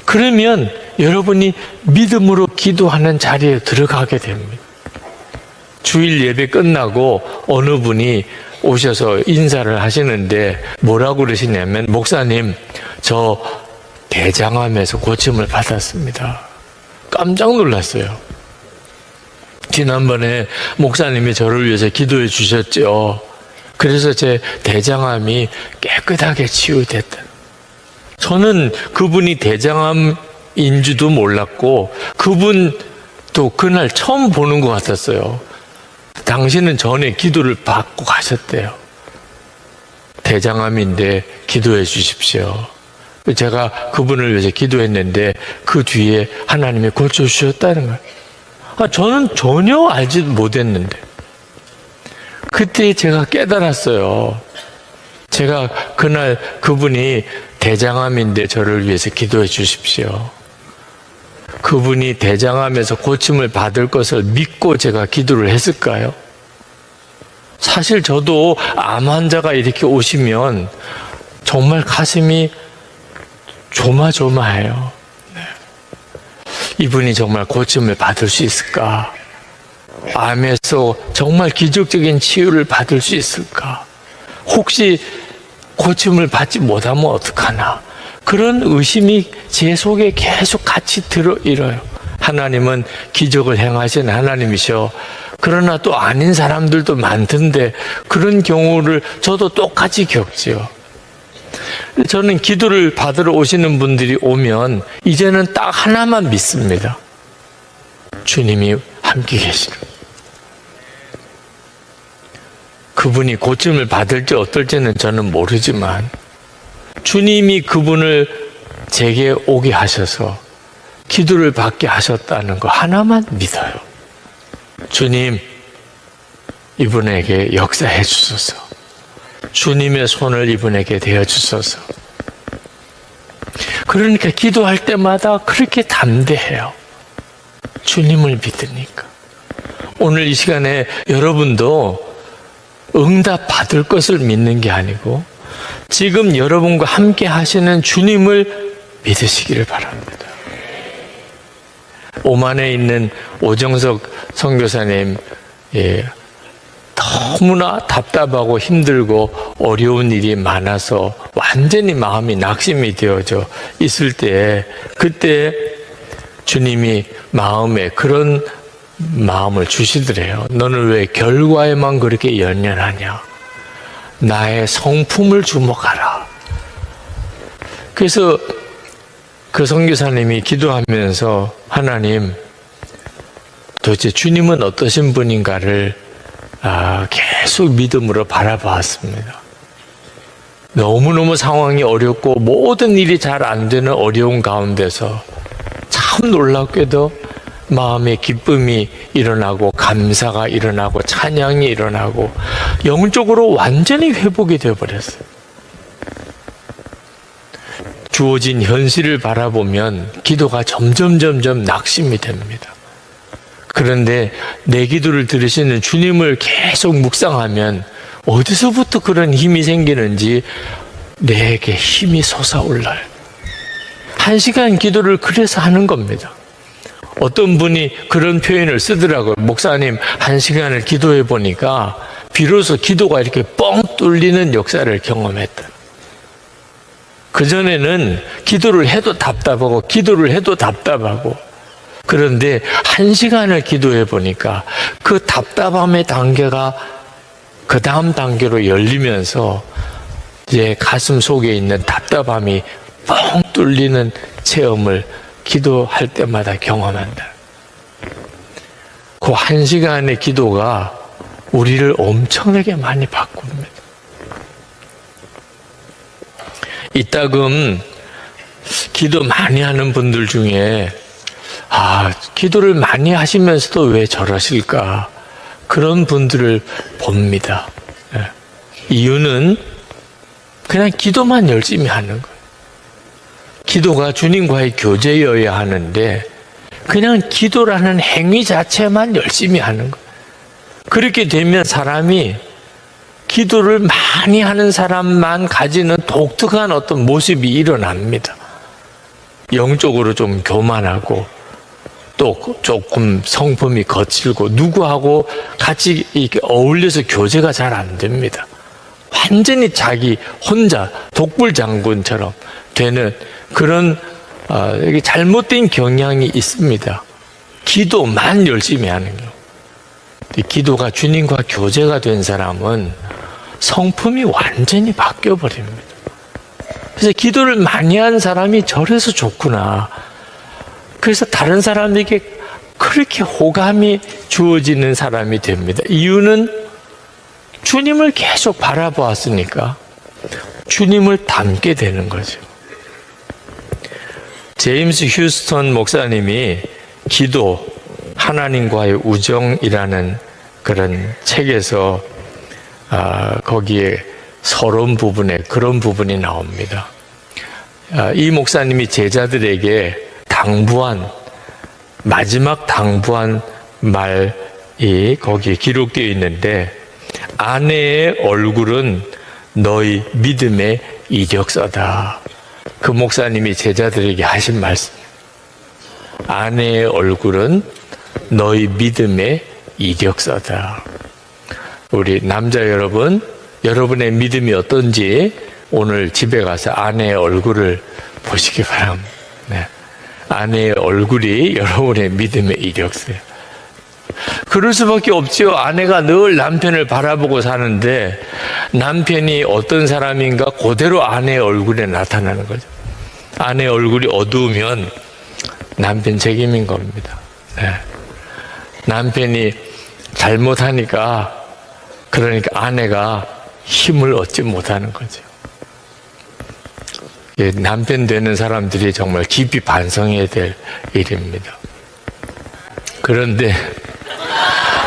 그러면 여러분이 믿음으로 기도하는 자리에 들어가게 됩니다. 주일 예배 끝나고 어느 분이 오셔서 인사를 하시는데 뭐라고 그러시냐면, 목사님, 저 대장암에서 고침을 받았습니다. 깜짝 놀랐어요. 지난번에 목사님이 저를 위해서 기도해 주셨죠. 그래서 제 대장암이 깨끗하게 치유됐다. 저는 그분이 대장암인 줄도 몰랐고 그분도 그날 처음 보는 것 같았어요. 당신은 전에 기도를 받고 가셨대요. 대장암인데 기도해 주십시오. 제가 그분을 위해서 기도했는데 그 뒤에 하나님이 고쳐주셨다는 거예요. 저는 전혀 알지 못했는데 그때 제가 깨달았어요. 제가 그날 그분이 대장암인데 저를 위해서 기도해 주십시오. 그분이 대장암에서 고침을 받을 것을 믿고 제가 기도를 했을까요? 사실 저도 암 환자가 이렇게 오시면 정말 가슴이 조마조마해요. 네. 이분이 정말 고침을 받을 수 있을까? 암에서 정말 기적적인 치유를 받을 수 있을까? 혹시 고침을 받지 못하면 어떡하나? 그런 의심이 제 속에 계속 같이 들어일어요. 하나님은 기적을 행하시는 하나님이셔. 그러나 또 아닌 사람들도 많던데 그런 경우를 저도 똑같이 겪지요. 저는 기도를 받으러 오시는 분들이 오면 이제는 딱 하나만 믿습니다. 주님이 함께 계시는. 그분이 고침을 받을지 어떨지는 저는 모르지만 주님이 그분을 제게 오게 하셔서 기도를 받게 하셨다는 거 하나만 믿어요. 주님, 이분에게 역사해 주소서. 주님의 손을 이분에게 대어 주소서. 그러니까 기도할 때마다 그렇게 담대해요. 주님을 믿으니까. 오늘 이 시간에 여러분도 응답 받을 것을 믿는 게 아니고 지금 여러분과 함께 하시는 주님을 믿으시기를 바랍니다. 오만에 있는 오정석 선교사님, 너무나 답답하고 힘들고 어려운 일이 많아서 완전히 마음이 낙심이 되어져 있을 때, 그때 주님이 마음에 그런 마음을 주시더래요. 너는 왜 결과에만 그렇게 연연하냐? 나의 성품을 주목하라. 그래서 그 선교사님이 기도하면서 하나님, 도대체 주님은 어떠신 분인가를 계속 믿음으로 바라봤습니다. 너무너무 상황이 어렵고 모든 일이 잘 안 되는 어려운 가운데서 참 놀랍게도 마음의 기쁨이 일어나고 감사가 일어나고 찬양이 일어나고 영적으로 완전히 회복이 되어버렸어요. 주어진 현실을 바라보면 기도가 점점 낙심이 됩니다. 그런데 내 기도를 들으시는 주님을 계속 묵상하면 어디서부터 그런 힘이 생기는지 내게 힘이 솟아올라요. 1시간 기도를 그래서 하는 겁니다. 어떤 분이 그런 표현을 쓰더라고요. 목사님, 1시간을 기도해 보니까 비로소 기도가 이렇게 뻥 뚫리는 역사를 경험했다. 그전에는 기도를 해도 답답하고 그런데 1시간을 기도해 보니까 그 답답함의 단계가 그 다음 단계로 열리면서 이제 가슴 속에 있는 답답함이 뻥 뚫리는 체험을 기도할 때마다 경험한다. 그 1시간의 기도가 우리를 엄청나게 많이 바꿉니다. 이따금 기도 많이 하는 분들 중에 기도를 많이 하시면서도 왜 저러실까? 그런 분들을 봅니다. 이유는 그냥 기도만 열심히 하는 거예요. 기도가 주님과의 교제여야 하는데 그냥 기도라는 행위 자체만 열심히 하는 거예요. 그렇게 되면 사람이 기도를 많이 하는 사람만 가지는 독특한 어떤 모습이 일어납니다. 영적으로 좀 교만하고 또 조금 성품이 거칠고 누구하고 같이 이렇게 어울려서 교제가 잘 안 됩니다. 완전히 자기 혼자 독불장군처럼 되는 그런 이게 잘못된 경향이 있습니다. 기도만 열심히 하는 거. 기도가 주님과 교제가 된 사람은 성품이 완전히 바뀌어 버립니다. 그래서 기도를 많이 한 사람이 저래서 좋구나. 그래서 다른 사람에게 그렇게 호감이 주어지는 사람이 됩니다. 이유는 주님을 계속 바라보았으니까 주님을 닮게 되는 거죠. 제임스 휴스턴 목사님이 기도, 하나님과의 우정이라는 그런 책에서 거기에 서론 부분에 그런 부분이 나옵니다. 이 목사님이 제자들에게 마지막 당부한 말이 거기에 기록되어 있는데, 아내의 얼굴은 너희 믿음의 이력서다. 그 목사님이 제자들에게 하신 말씀. 아내의 얼굴은 너희 믿음의 이력서다. 우리 남자 여러분, 여러분의 믿음이 어떤지 오늘 집에 가서 아내의 얼굴을 보시기 바랍니다. 네. 아내의 얼굴이 여러분의 믿음의 이력서예요. 그럴 수밖에 없지요. 아내가 늘 남편을 바라보고 사는데 남편이 어떤 사람인가 그대로 아내의 얼굴에 나타나는 거죠. 아내의 얼굴이 어두우면 남편 책임인 겁니다. 네. 남편이 잘못하니까 그러니까 아내가 힘을 얻지 못하는 거죠. 남편 되는 사람들이 정말 깊이 반성해야 될 일입니다. 그런데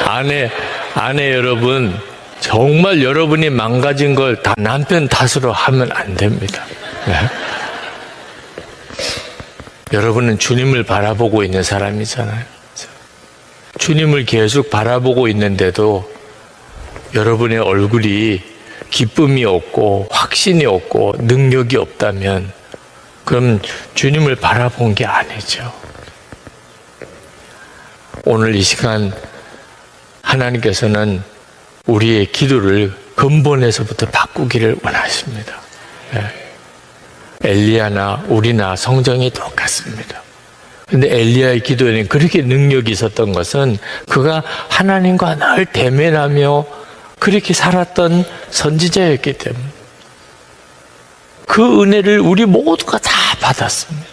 아내 여러분, 정말 여러분이 망가진 걸 다 남편 탓으로 하면 안 됩니다. 네? 여러분은 주님을 바라보고 있는 사람이잖아요. 주님을 계속 바라보고 있는데도 여러분의 얼굴이 기쁨이 없고 확신이 없고 능력이 없다면 그럼 주님을 바라본 게 아니죠. 오늘 이 시간 하나님께서는 우리의 기도를 근본에서부터 바꾸기를 원하십니다. 네. 엘리야나 우리나 성정이 똑같습니다. 근데 엘리야의 기도에는 그렇게 능력이 있었던 것은 그가 하나님과 늘 대면하며 그렇게 살았던 선지자였기 때문에 그 은혜를 우리 모두가 다 받았습니다.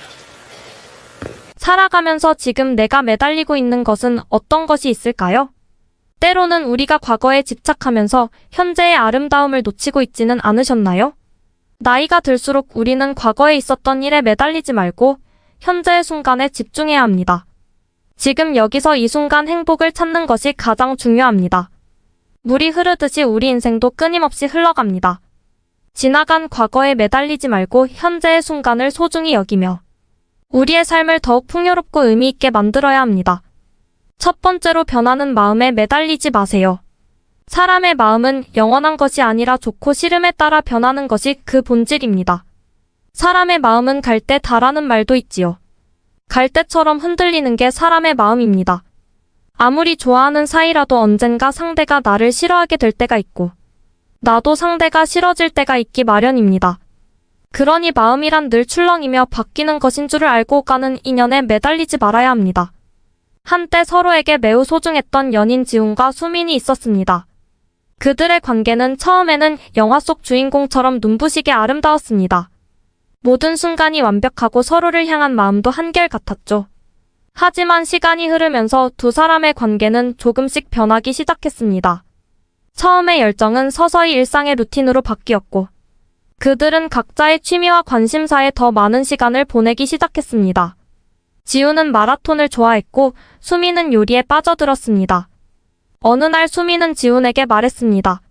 살아가면서 지금 내가 매달리고 있는 것은 어떤 것이 있을까요? 때로는 우리가 과거에 집착하면서 현재의 아름다움을 놓치고 있지는 않으셨나요? 나이가 들수록 우리는 과거에 있었던 일에 매달리지 말고 현재의 순간에 집중해야 합니다. 지금 여기서 이 순간 행복을 찾는 것이 가장 중요합니다. 물이 흐르듯이 우리 인생도 끊임없이 흘러갑니다. 지나간 과거에 매달리지 말고 현재의 순간을 소중히 여기며 우리의 삶을 더욱 풍요롭고 의미 있게 만들어야 합니다. 첫 번째로 변하는 마음에 매달리지 마세요. 사람의 마음은 영원한 것이 아니라 좋고 싫음에 따라 변하는 것이 그 본질입니다. 사람의 마음은 갈대다라는 말도 있지요. 갈대처럼 흔들리는 게 사람의 마음입니다. 아무리 좋아하는 사이라도 언젠가 상대가 나를 싫어하게 될 때가 있고 나도 상대가 싫어질 때가 있기 마련입니다. 그러니 마음이란 늘 출렁이며 바뀌는 것인 줄을 알고 가는 인연에 매달리지 말아야 합니다. 한때 서로에게 매우 소중했던 연인 지훈과 수민이 있었습니다. 그들의 관계는 처음에는 영화 속 주인공처럼 눈부시게 아름다웠습니다. 모든 순간이 완벽하고 서로를 향한 마음도 한결같았죠. 하지만 시간이 흐르면서 두 사람의 관계는 조금씩 변하기 시작했습니다. 처음의 열정은 서서히 일상의 루틴으로 바뀌었고 그들은 각자의 취미와 관심사에 더 많은 시간을 보내기 시작했습니다. 지우는 마라톤을 좋아했고 수미는 요리에 빠져들었습니다. 어느 날 수미는 지훈에게 말했습니다.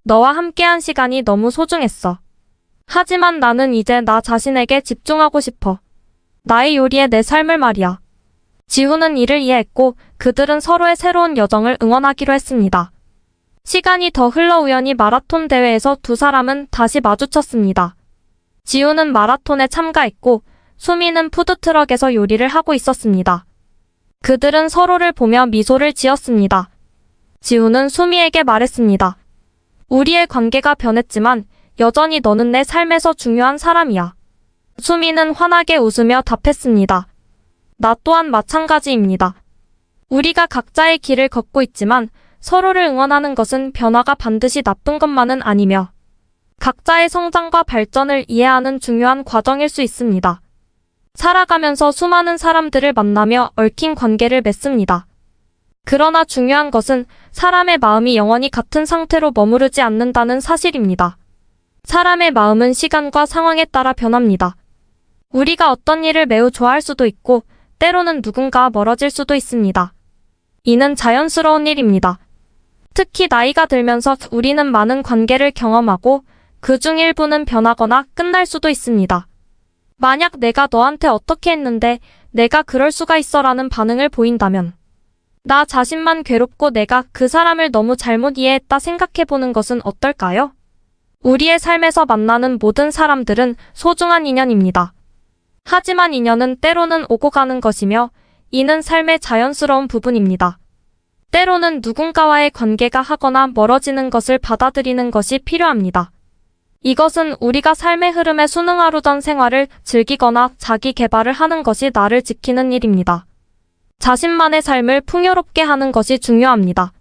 너와 함께한 시간이 너무 소중했어. 하지만 나는 이제 나 자신에게 집중하고 싶어. 나의 요리에 내 삶을 말이야. 지훈은 이를 이해했고 그들은 서로의 새로운 여정을 응원하기로 했습니다. 시간이 더 흘러 우연히 마라톤 대회에서 두 사람은 다시 마주쳤습니다. 지훈은 마라톤에 참가했고 수미는 푸드트럭에서 요리를 하고 있었습니다. 그들은 서로를 보며 미소를 지었습니다. 지우는 수미에게 말했습니다. 우리의 관계가 변했지만 여전히 너는 내 삶에서 중요한 사람이야. 수미는 환하게 웃으며 답했습니다. 나 또한 마찬가지입니다. 우리가 각자의 길을 걷고 있지만 서로를 응원하는 것은 변화가 반드시 나쁜 것만은 아니며 각자의 성장과 발전을 이해하는 중요한 과정일 수 있습니다. 살아가면서 수많은 사람들을 만나며 얽힌 관계를 맺습니다. 그러나 중요한 것은 사람의 마음이 영원히 같은 상태로 머무르지 않는다는 사실입니다. 사람의 마음은 시간과 상황에 따라 변합니다. 우리가 어떤 일을 매우 좋아할 수도 있고 때로는 누군가와 멀어질 수도 있습니다. 이는 자연스러운 일입니다. 특히 나이가 들면서 우리는 많은 관계를 경험하고 그중 일부는 변하거나 끝날 수도 있습니다. 만약 내가 너한테 어떻게 했는데 내가 그럴 수가 있어라는 반응을 보인다면 나 자신만 괴롭고 내가 그 사람을 너무 잘못 이해했다 생각해보는 것은 어떨까요? 우리의 삶에서 만나는 모든 사람들은 소중한 인연입니다. 하지만 인연은 때로는 오고 가는 것이며 이는 삶의 자연스러운 부분입니다. 때로는 누군가와의 관계가 하거나 멀어지는 것을 받아들이는 것이 필요합니다. 이것은 우리가 삶의 흐름에 순응하려던 생활을 즐기거나 자기 개발을 하는 것이 나를 지키는 일입니다. 자신만의 삶을 풍요롭게 하는 것이 중요합니다.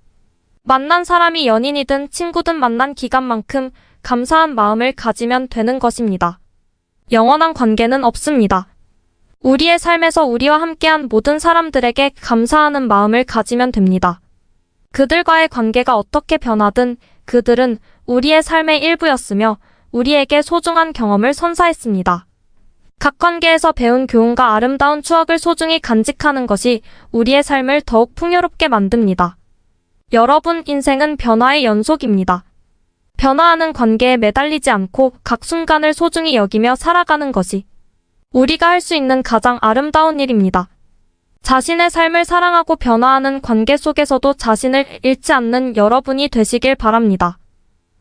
만난 사람이 연인이든 친구든 만난 기간만큼 감사한 마음을 가지면 되는 것입니다. 영원한 관계는 없습니다. 우리의 삶에서 우리와 함께한 모든 사람들에게 감사하는 마음을 가지면 됩니다. 그들과의 관계가 어떻게 변하든 그들은 우리의 삶의 일부였으며 우리에게 소중한 경험을 선사했습니다. 각 관계에서 배운 교훈과 아름다운 추억을 소중히 간직하는 것이 우리의 삶을 더욱 풍요롭게 만듭니다. 여러분, 인생은 변화의 연속입니다. 변화하는 관계에 매달리지 않고 각 순간을 소중히 여기며 살아가는 것이 우리가 할 수 있는 가장 아름다운 일입니다. 자신의 삶을 사랑하고 변화하는 관계 속에서도 자신을 잃지 않는 여러분이 되시길 바랍니다.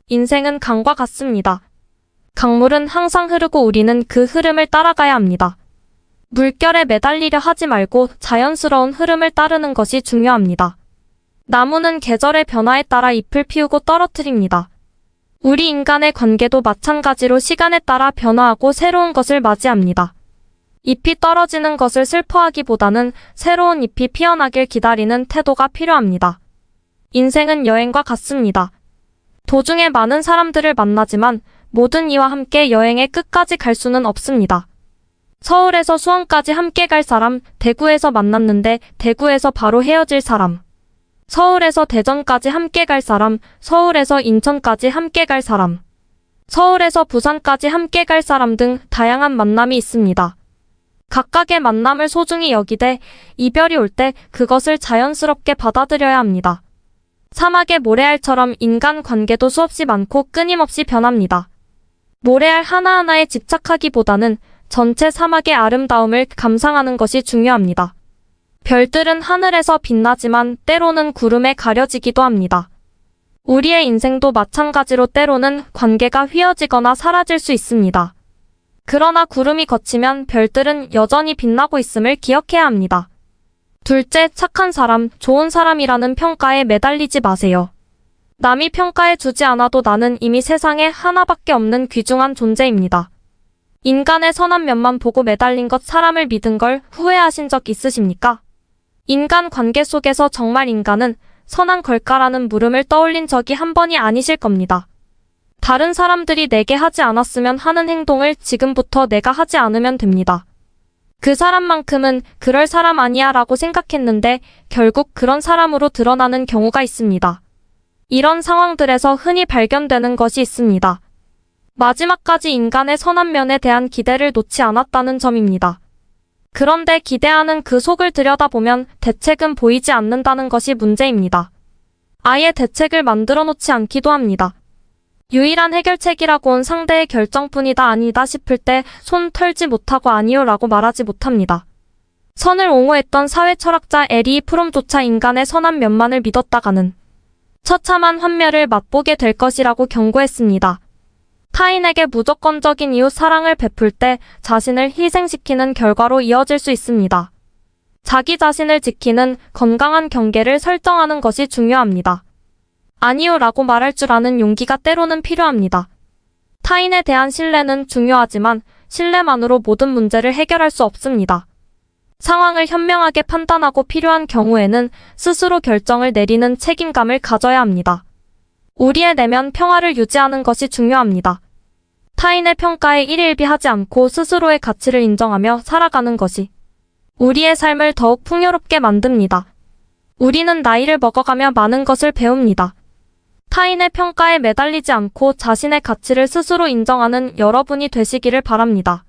인생은 강과 같습니다. 강물은 항상 흐르고 우리는 그 흐름을 따라가야 합니다. 물결에 매달리려 하지 말고 자연스러운 흐름을 따르는 것이 중요합니다. 나무는 계절의 변화에 따라 잎을 피우고 떨어뜨립니다. 우리 인간의 관계도 마찬가지로 시간에 따라 변화하고 새로운 것을 맞이합니다. 잎이 떨어지는 것을 슬퍼하기보다는 새로운 잎이 피어나길 기다리는 태도가 필요합니다. 인생은 여행과 같습니다. 도중에 많은 사람들을 만나지만 모든 이와 함께 여행의 끝까지 갈 수는 없습니다. 서울에서 수원까지 함께 갈 사람, 대구에서 만났는데 대구에서 바로 헤어질 사람, 서울에서 대전까지 함께 갈 사람, 서울에서 인천까지 함께 갈 사람, 서울에서 부산까지 함께 갈 사람 등 다양한 만남이 있습니다. 각각의 만남을 소중히 여기되 이별이 올 때 그것을 자연스럽게 받아들여야 합니다. 사막의 모래알처럼 인간 관계도 수없이 많고 끊임없이 변합니다. 모래알 하나하나에 집착하기보다는 전체 사막의 아름다움을 감상하는 것이 중요합니다. 별들은 하늘에서 빛나지만 때로는 구름에 가려지기도 합니다. 우리의 인생도 마찬가지로 때로는 관계가 휘어지거나 사라질 수 있습니다. 그러나 구름이 걷히면 별들은 여전히 빛나고 있음을 기억해야 합니다. 둘째, 착한 사람, 좋은 사람이라는 평가에 매달리지 마세요. 남이 평가해 주지 않아도 나는 이미 세상에 하나밖에 없는 귀중한 존재입니다. 인간의 선한 면만 보고 매달린 것, 사람을 믿은 걸 후회하신 적 있으십니까? 인간 관계 속에서 정말 인간은 선한 걸까라는 물음을 떠올린 적이 한 번이 아니실 겁니다. 다른 사람들이 내게 하지 않았으면 하는 행동을 지금부터 내가 하지 않으면 됩니다. 그 사람만큼은 그럴 사람 아니야 라고 생각했는데 결국 그런 사람으로 드러나는 경우가 있습니다. 이런 상황들에서 흔히 발견되는 것이 있습니다. 마지막까지 인간의 선한 면에 대한 기대를 놓지 않았다는 점입니다. 그런데 기대하는 그 속을 들여다보면 대책은 보이지 않는다는 것이 문제입니다. 아예 대책을 만들어 놓지 않기도 합니다. 유일한 해결책이라고는 상대의 결정뿐이다 아니다 싶을 때 손 털지 못하고 아니요 라고 말하지 못합니다. 선을 옹호했던 사회 철학자 에리 프롬조차 인간의 선한 면만을 믿었다가는 처참한 환멸을 맛보게 될 것이라고 경고했습니다. 타인에게 무조건적인 이웃 사랑을 베풀 때 자신을 희생시키는 결과로 이어질 수 있습니다. 자기 자신을 지키는 건강한 경계를 설정하는 것이 중요합니다. 아니요 라고 말할 줄 아는 용기가 때로는 필요합니다. 타인에 대한 신뢰는 중요하지만 신뢰만으로 모든 문제를 해결할 수 없습니다. 상황을 현명하게 판단하고 필요한 경우에는 스스로 결정을 내리는 책임감을 가져야 합니다. 우리의 내면 평화를 유지하는 것이 중요합니다. 타인의 평가에 일일비하지 않고 스스로의 가치를 인정하며 살아가는 것이 우리의 삶을 더욱 풍요롭게 만듭니다. 우리는 나이를 먹어가며 많은 것을 배웁니다. 타인의 평가에 매달리지 않고 자신의 가치를 스스로 인정하는 여러분이 되시기를 바랍니다.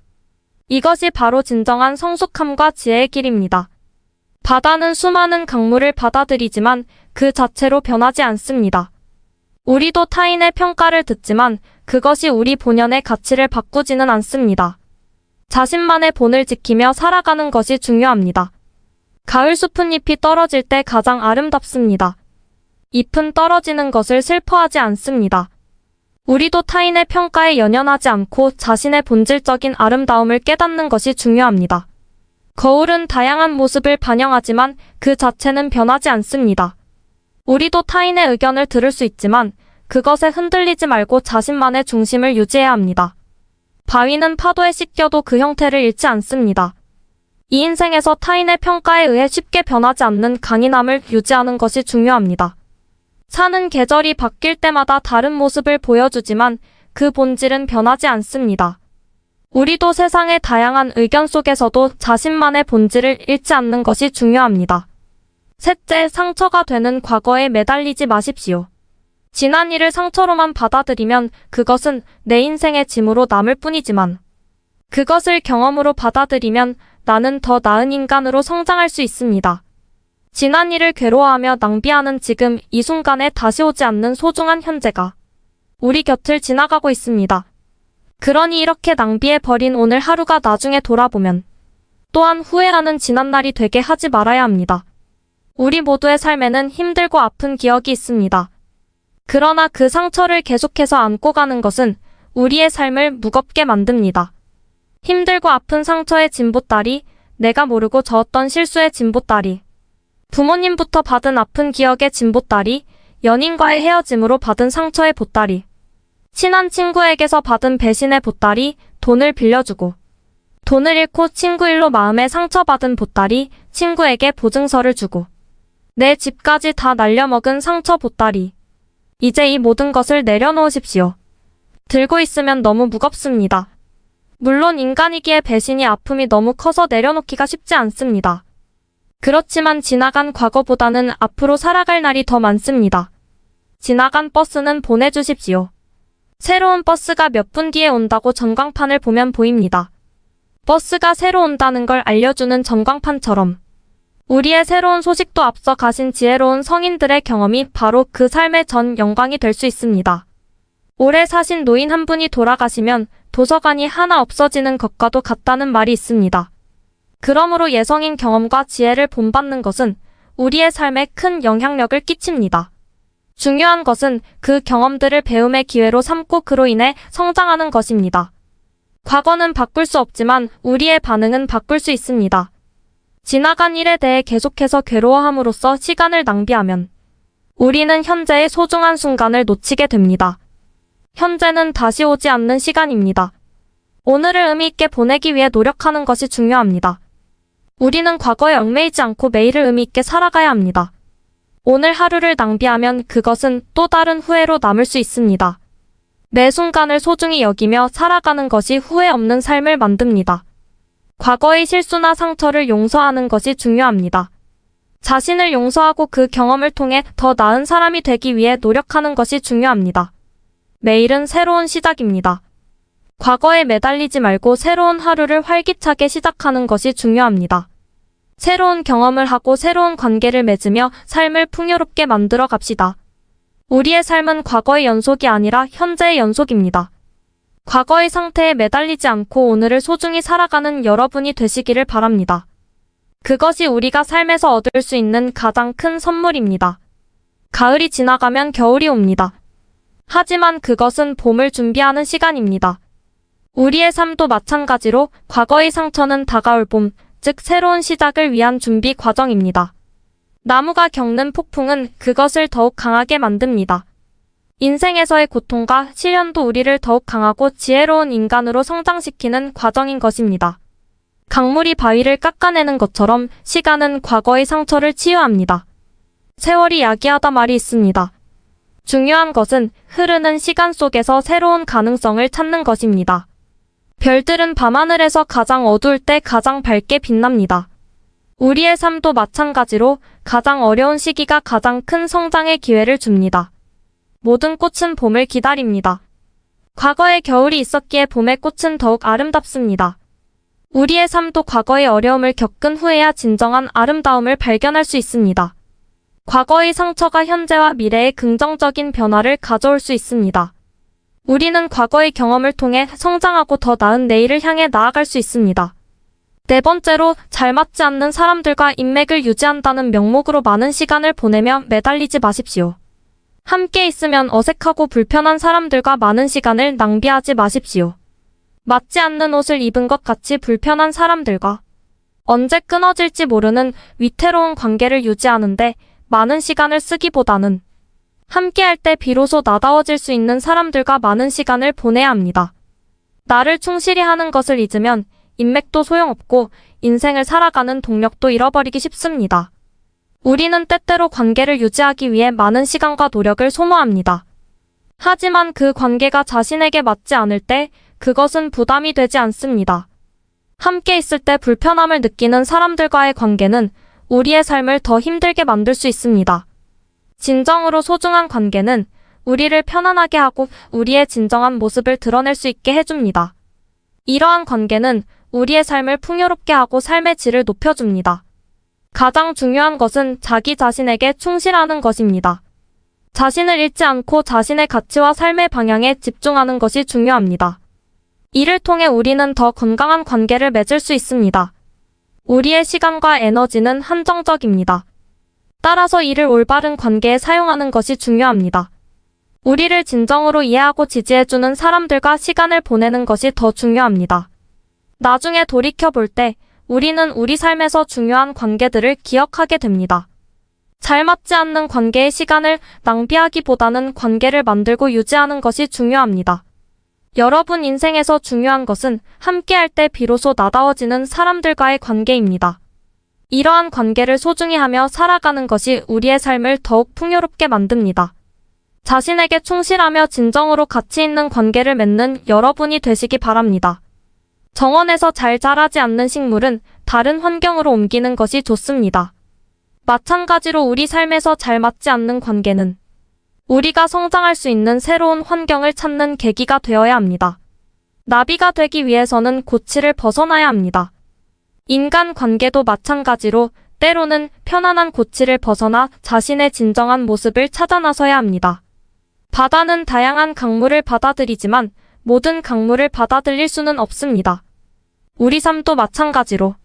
이것이 바로 진정한 성숙함과 지혜의 길입니다. 바다는 수많은 강물을 받아들이지만 그 자체로 변하지 않습니다. 우리도 타인의 평가를 듣지만 그것이 우리 본연의 가치를 바꾸지는 않습니다. 자신만의 본을 지키며 살아가는 것이 중요합니다. 가을 숲은 잎이 떨어질 때 가장 아름답습니다. 잎은 떨어지는 것을 슬퍼하지 않습니다. 우리도 타인의 평가에 연연하지 않고 자신의 본질적인 아름다움을 깨닫는 것이 중요합니다. 거울은 다양한 모습을 반영하지만 그 자체는 변하지 않습니다. 우리도 타인의 의견을 들을 수 있지만 그것에 흔들리지 말고 자신만의 중심을 유지해야 합니다. 바위는 파도에 씻겨도 그 형태를 잃지 않습니다. 이 인생에서 타인의 평가에 의해 쉽게 변하지 않는 강인함을 유지하는 것이 중요합니다. 산은 계절이 바뀔 때마다 다른 모습을 보여주지만 그 본질은 변하지 않습니다. 우리도 세상의 다양한 의견 속에서도 자신만의 본질을 잃지 않는 것이 중요합니다. 셋째, 상처가 되는 과거에 매달리지 마십시오. 지난 일을 상처로만 받아들이면 그것은 내 인생의 짐으로 남을 뿐이지만 그것을 경험으로 받아들이면 나는 더 나은 인간으로 성장할 수 있습니다. 지난 일을 괴로워하며 낭비하는 지금 이 순간에 다시 오지 않는 소중한 현재가 우리 곁을 지나가고 있습니다. 그러니 이렇게 낭비해버린 오늘 하루가 나중에 돌아보면 또한 후회하는 지난날이 되게 하지 말아야 합니다. 우리 모두의 삶에는 힘들고 아픈 기억이 있습니다. 그러나 그 상처를 계속해서 안고 가는 것은 우리의 삶을 무겁게 만듭니다. 힘들고 아픈 상처의 진보따리, 내가 모르고 저었던 실수의 진보따리, 부모님부터 받은 아픈 기억의 진보따리, 연인과의 헤어짐으로 받은 상처의 보따리, 친한 친구에게서 받은 배신의 보따리, 돈을 빌려주고 돈을 잃고 친구 일로 마음에 상처받은 보따리, 친구에게 보증서를 주고 내 집까지 다 날려먹은 상처 보따리. 이제 이 모든 것을 내려놓으십시오. 들고 있으면 너무 무겁습니다. 물론 인간이기에 배신이 아픔이 너무 커서 내려놓기가 쉽지 않습니다. 그렇지만 지나간 과거보다는 앞으로 살아갈 날이 더 많습니다. 지나간 버스는 보내주십시오. 새로운 버스가 몇 분 뒤에 온다고 전광판을 보면 보입니다. 버스가 새로 온다는 걸 알려주는 전광판처럼 우리의 새로운 소식도 앞서 가신 지혜로운 성인들의 경험이 바로 그 삶의 전 영광이 될 수 있습니다. 오래 사신 노인 한 분이 돌아가시면 도서관이 하나 없어지는 것과도 같다는 말이 있습니다. 그러므로 예성인 경험과 지혜를 본받는 것은 우리의 삶에 큰 영향력을 끼칩니다. 중요한 것은 그 경험들을 배움의 기회로 삼고 그로 인해 성장하는 것입니다. 과거는 바꿀 수 없지만 우리의 반응은 바꿀 수 있습니다. 지나간 일에 대해 계속해서 괴로워함으로써 시간을 낭비하면 우리는 현재의 소중한 순간을 놓치게 됩니다. 현재는 다시 오지 않는 시간입니다. 오늘을 의미 있게 보내기 위해 노력하는 것이 중요합니다. 우리는 과거에 얽매이지 않고 매일을 의미 있게 살아가야 합니다. 오늘 하루를 낭비하면 그것은 또 다른 후회로 남을 수 있습니다. 매 순간을 소중히 여기며 살아가는 것이 후회 없는 삶을 만듭니다. 과거의 실수나 상처를 용서하는 것이 중요합니다. 자신을 용서하고 그 경험을 통해 더 나은 사람이 되기 위해 노력하는 것이 중요합니다. 매일은 새로운 시작입니다. 과거에 매달리지 말고 새로운 하루를 활기차게 시작하는 것이 중요합니다. 새로운 경험을 하고 새로운 관계를 맺으며 삶을 풍요롭게 만들어 갑시다. 우리의 삶은 과거의 연속이 아니라 현재의 연속입니다. 과거의 상태에 매달리지 않고 오늘을 소중히 살아가는 여러분이 되시기를 바랍니다. 그것이 우리가 삶에서 얻을 수 있는 가장 큰 선물입니다. 가을이 지나가면 겨울이 옵니다. 하지만 그것은 봄을 준비하는 시간입니다. 우리의 삶도 마찬가지로 과거의 상처는 다가올 봄, 즉 새로운 시작을 위한 준비 과정입니다. 나무가 겪는 폭풍은 그것을 더욱 강하게 만듭니다. 인생에서의 고통과 시련도 우리를 더욱 강하고 지혜로운 인간으로 성장시키는 과정인 것입니다. 강물이 바위를 깎아내는 것처럼 시간은 과거의 상처를 치유합니다. 세월이 야기하다 말이 있습니다. 중요한 것은 흐르는 시간 속에서 새로운 가능성을 찾는 것입니다. 별들은 밤하늘에서 가장 어두울 때 가장 밝게 빛납니다. 우리의 삶도 마찬가지로 가장 어려운 시기가 가장 큰 성장의 기회를 줍니다. 모든 꽃은 봄을 기다립니다. 과거에 겨울이 있었기에 봄의 꽃은 더욱 아름답습니다. 우리의 삶도 과거의 어려움을 겪은 후에야 진정한 아름다움을 발견할 수 있습니다. 과거의 상처가 현재와 미래에 긍정적인 변화를 가져올 수 있습니다. 우리는 과거의 경험을 통해 성장하고 더 나은 내일을 향해 나아갈 수 있습니다. 네 번째로, 잘 맞지 않는 사람들과 인맥을 유지한다는 명목으로 많은 시간을 보내며 매달리지 마십시오. 함께 있으면 어색하고 불편한 사람들과 많은 시간을 낭비하지 마십시오. 맞지 않는 옷을 입은 것 같이 불편한 사람들과 언제 끊어질지 모르는 위태로운 관계를 유지하는데 많은 시간을 쓰기보다는 함께할 때 비로소 나다워질 수 있는 사람들과 많은 시간을 보내야 합니다. 나를 충실히 하는 것을 잊으면 인맥도 소용없고 인생을 살아가는 동력도 잃어버리기 쉽습니다. 우리는 때때로 관계를 유지하기 위해 많은 시간과 노력을 소모합니다. 하지만 그 관계가 자신에게 맞지 않을 때 그것은 부담이 되지 않습니다. 함께 있을 때 불편함을 느끼는 사람들과의 관계는 우리의 삶을 더 힘들게 만들 수 있습니다. 진정으로 소중한 관계는 우리를 편안하게 하고 우리의 진정한 모습을 드러낼 수 있게 해줍니다. 이러한 관계는 우리의 삶을 풍요롭게 하고 삶의 질을 높여줍니다. 가장 중요한 것은 자기 자신에게 충실하는 것입니다. 자신을 잃지 않고 자신의 가치와 삶의 방향에 집중하는 것이 중요합니다. 이를 통해 우리는 더 건강한 관계를 맺을 수 있습니다. 우리의 시간과 에너지는 한정적입니다. 따라서 이를 올바른 관계에 사용하는 것이 중요합니다. 우리를 진정으로 이해하고 지지해주는 사람들과 시간을 보내는 것이 더 중요합니다. 나중에 돌이켜볼 때 우리는 우리 삶에서 중요한 관계들을 기억하게 됩니다. 잘 맞지 않는 관계의 시간을 낭비하기보다는 관계를 만들고 유지하는 것이 중요합니다. 여러분 인생에서 중요한 것은 함께할 때 비로소 나다워지는 사람들과의 관계입니다. 이러한 관계를 소중히 하며 살아가는 것이 우리의 삶을 더욱 풍요롭게 만듭니다. 자신에게 충실하며 진정으로 가치 있는 관계를 맺는 여러분이 되시기 바랍니다. 정원에서 잘 자라지 않는 식물은 다른 환경으로 옮기는 것이 좋습니다. 마찬가지로 우리 삶에서 잘 맞지 않는 관계는 우리가 성장할 수 있는 새로운 환경을 찾는 계기가 되어야 합니다. 나비가 되기 위해서는 고치를 벗어나야 합니다. 인간 관계도 마찬가지로 때로는 편안한 고치를 벗어나 자신의 진정한 모습을 찾아 나서야 합니다. 바다는 다양한 강물을 받아들이지만 모든 강물을 받아들일 수는 없습니다. 우리 삶도 마찬가지로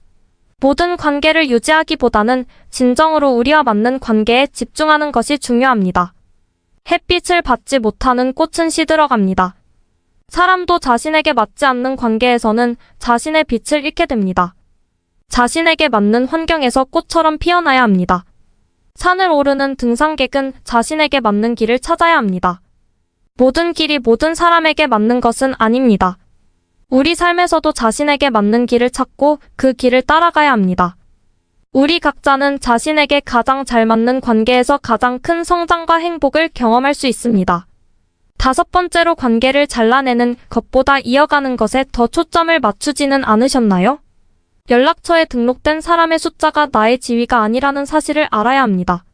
모든 관계를 유지하기보다는 진정으로 우리와 맞는 관계에 집중하는 것이 중요합니다. 햇빛을 받지 못하는 꽃은 시들어갑니다. 사람도 자신에게 맞지 않는 관계에서는 자신의 빛을 잃게 됩니다. 자신에게 맞는 환경에서 꽃처럼 피어나야 합니다. 산을 오르는 등산객은 자신에게 맞는 길을 찾아야 합니다. 모든 길이 모든 사람에게 맞는 것은 아닙니다. 우리 삶에서도 자신에게 맞는 길을 찾고 그 길을 따라가야 합니다. 우리 각자는 자신에게 가장 잘 맞는 관계에서 가장 큰 성장과 행복을 경험할 수 있습니다. 다섯 번째로, 관계를 잘라내는 것보다 이어가는 것에 더 초점을 맞추지는 않으셨나요? 연락처에 등록된 사람의 숫자가 나의 지위가 아니라는 사실을 알아야 합니다.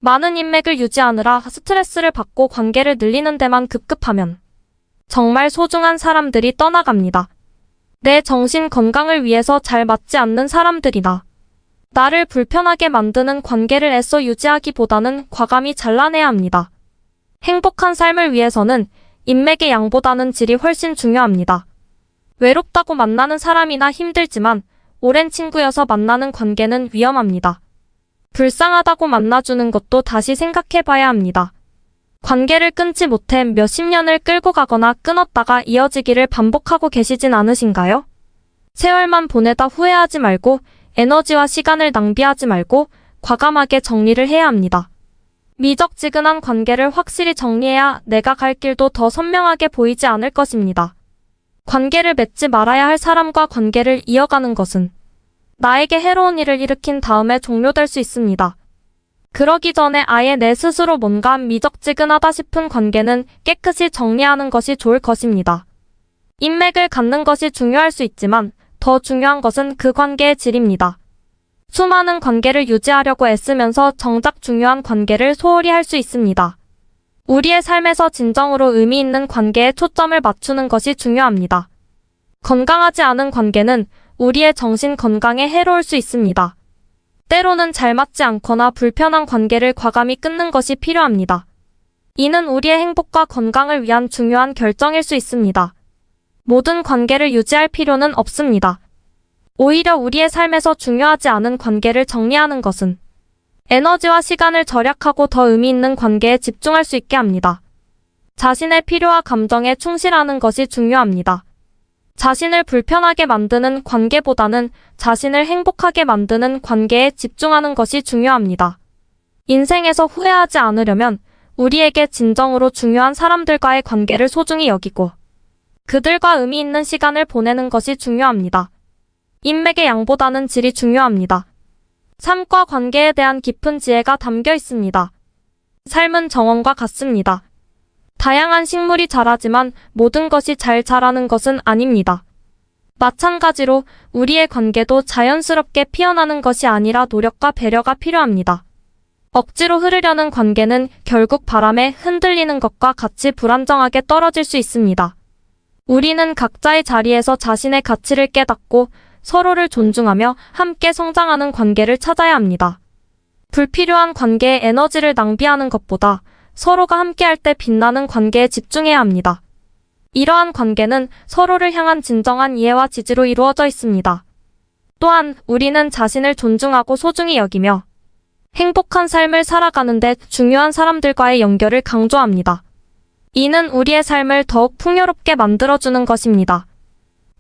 많은 인맥을 유지하느라 스트레스를 받고 관계를 늘리는 데만 급급하면 정말 소중한 사람들이 떠나갑니다. 내 정신 건강을 위해서 잘 맞지 않는 사람들이나 나를 불편하게 만드는 관계를 애써 유지하기보다는 과감히 잘라내야 합니다. 행복한 삶을 위해서는 인맥의 양보다는 질이 훨씬 중요합니다. 외롭다고 만나는 사람이나 힘들지만 오랜 친구여서 만나는 관계는 위험합니다. 불쌍하다고 만나주는 것도 다시 생각해봐야 합니다. 관계를 끊지 못해 몇십 년을 끌고 가거나 끊었다가 이어지기를 반복하고 계시진 않으신가요? 세월만 보내다 후회하지 말고 에너지와 시간을 낭비하지 말고 과감하게 정리를 해야 합니다. 미적지근한 관계를 확실히 정리해야 내가 갈 길도 더 선명하게 보이지 않을 것입니다. 관계를 맺지 말아야 할 사람과 관계를 이어가는 것은 나에게 해로운 일을 일으킨 다음에 종료될 수 있습니다. 그러기 전에 아예 내 스스로 뭔가 미적지근하다 싶은 관계는 깨끗이 정리하는 것이 좋을 것입니다. 인맥을 갖는 것이 중요할 수 있지만 더 중요한 것은 그 관계의 질입니다. 수많은 관계를 유지하려고 애쓰면서 정작 중요한 관계를 소홀히 할 수 있습니다. 우리의 삶에서 진정으로 의미 있는 관계에 초점을 맞추는 것이 중요합니다. 건강하지 않은 관계는 우리의 정신 건강에 해로울 수 있습니다. 때로는 잘 맞지 않거나 불편한 관계를 과감히 끊는 것이 필요합니다. 이는 우리의 행복과 건강을 위한 중요한 결정일 수 있습니다. 모든 관계를 유지할 필요는 없습니다. 오히려 우리의 삶에서 중요하지 않은 관계를 정리하는 것은 에너지와 시간을 절약하고 더 의미 있는 관계에 집중할 수 있게 합니다. 자신의 필요와 감정에 충실하는 것이 중요합니다. 자신을 불편하게 만드는 관계보다는 자신을 행복하게 만드는 관계에 집중하는 것이 중요합니다. 인생에서 후회하지 않으려면 우리에게 진정으로 중요한 사람들과의 관계를 소중히 여기고 그들과 의미 있는 시간을 보내는 것이 중요합니다. 인맥의 양보다는 질이 중요합니다. 삶과 관계에 대한 깊은 지혜가 담겨 있습니다. 삶은 정원과 같습니다. 다양한 식물이 자라지만 모든 것이 잘 자라는 것은 아닙니다. 마찬가지로 우리의 관계도 자연스럽게 피어나는 것이 아니라 노력과 배려가 필요합니다. 억지로 흐르려는 관계는 결국 바람에 흔들리는 것과 같이 불안정하게 떨어질 수 있습니다. 우리는 각자의 자리에서 자신의 가치를 깨닫고 서로를 존중하며 함께 성장하는 관계를 찾아야 합니다. 불필요한 관계에 에너지를 낭비하는 것보다 서로가 함께할 때 빛나는 관계에 집중해야 합니다. 이러한 관계는 서로를 향한 진정한 이해와 지지로 이루어져 있습니다. 또한 우리는 자신을 존중하고 소중히 여기며 행복한 삶을 살아가는 데 중요한 사람들과의 연결을 강조합니다. 이는 우리의 삶을 더욱 풍요롭게 만들어주는 것입니다.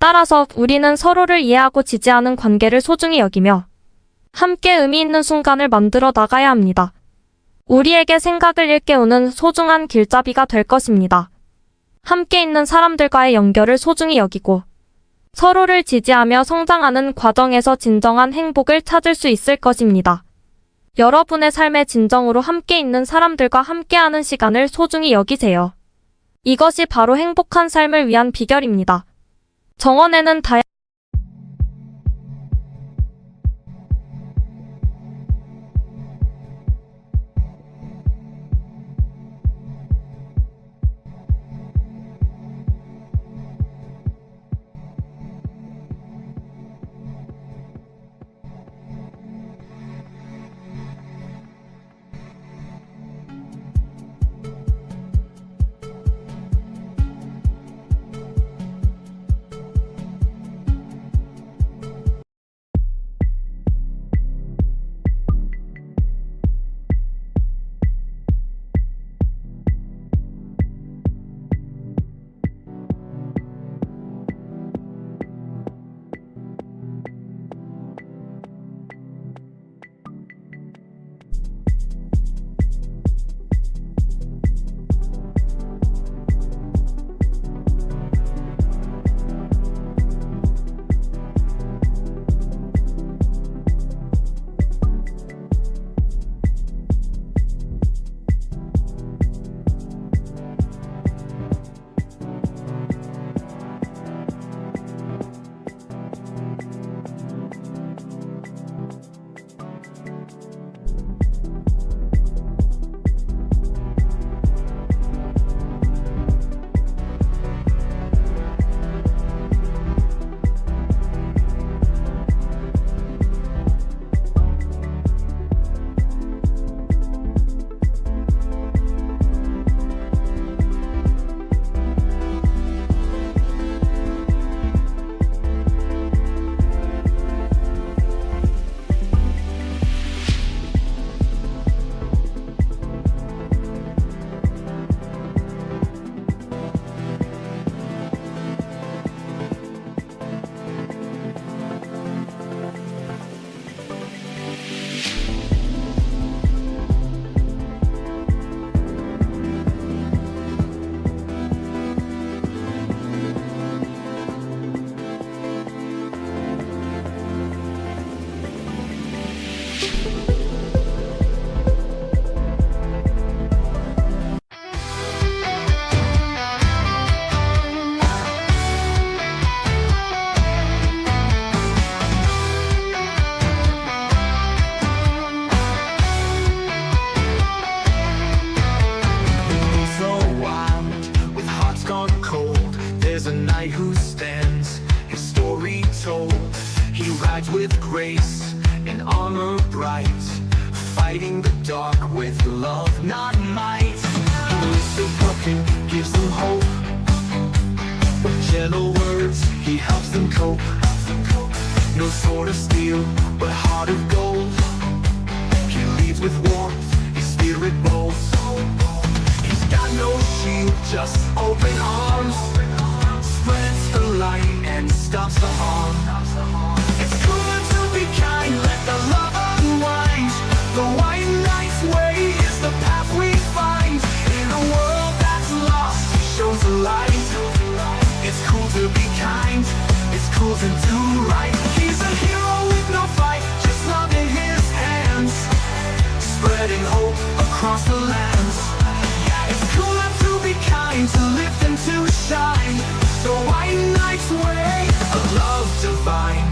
따라서 우리는 서로를 이해하고 지지하는 관계를 소중히 여기며 함께 의미 있는 순간을 만들어 나가야 합니다. 우리에게 생각을 일깨우는 소중한 길잡이가 될 것입니다. 함께 있는 사람들과의 연결을 소중히 여기고 서로를 지지하며 성장하는 과정에서 진정한 행복을 찾을 수 있을 것입니다. 여러분의 삶에 진정으로 함께 있는 사람들과 함께하는 시간을 소중히 여기세요. 이것이 바로 행복한 삶을 위한 비결입니다. 정원에는 So wild, with hearts gone cold, there's a knight who stands, his story told. He rides with grace in armor bright, fighting the dark with love, not might. He lifts the broken, gives them hope. With gentle words, he helps them cope. No sword of steel, but heart of gold. He leads with warmth, his spirit bold. He's got no shield, just open arms. Spreads the light and stops the harm. It's cooler to be kind, let the love unwind. The white knight's way is the path we find. In a world that's lost, he shows the light. It's cool to be kind, it's cool to do right. He's a hero with no fight, just love in his hands, spreading hope across the lands. It's cooler to be kind, to lift and to shine. The white knight's way, a love divine.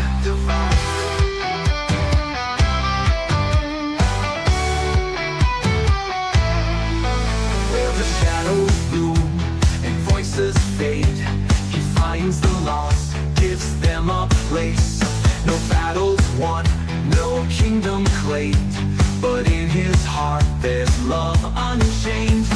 Where the shadows bloom and voices fade, he finds the lost, gives them a place. No battles won, no kingdom claimed, but in his heart there's love unchained.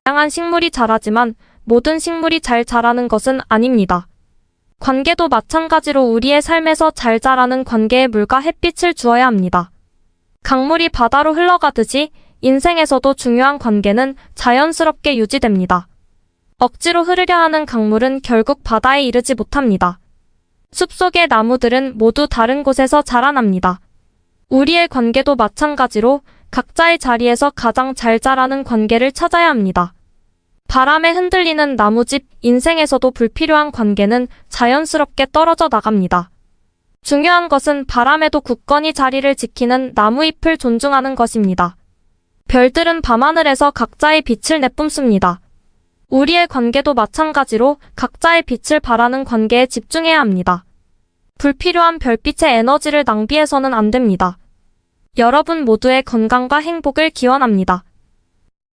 다양한 식물이 자라지만 모든 식물이 잘 자라는 것은 아닙니다. 관계도 마찬가지로 우리의 삶에서 잘 자라는 관계에 물과 햇빛을 주어야 합니다. 강물이 바다로 흘러가듯이 인생에서도 중요한 관계는 자연스럽게 유지됩니다. 억지로 흐르려 하는 강물은 결국 바다에 이르지 못합니다. 숲속의 나무들은 모두 다른 곳에서 자라납니다. 우리의 관계도 마찬가지로 각자의 자리에서 가장 잘 자라는 관계를 찾아야 합니다. 바람에 흔들리는 나무집 인생에서도 불필요한 관계는 자연스럽게 떨어져 나갑니다. 중요한 것은 바람에도 굳건히 자리를 지키는 나무잎을 존중하는 것입니다. 별들은 밤하늘에서 각자의 빛을 내뿜습니다. 우리의 관계도 마찬가지로 각자의 빛을 발하는 관계에 집중해야 합니다. 불필요한 별빛의 에너지를 낭비해서는 안 됩니다. 여러분 모두의 건강과 행복을 기원합니다.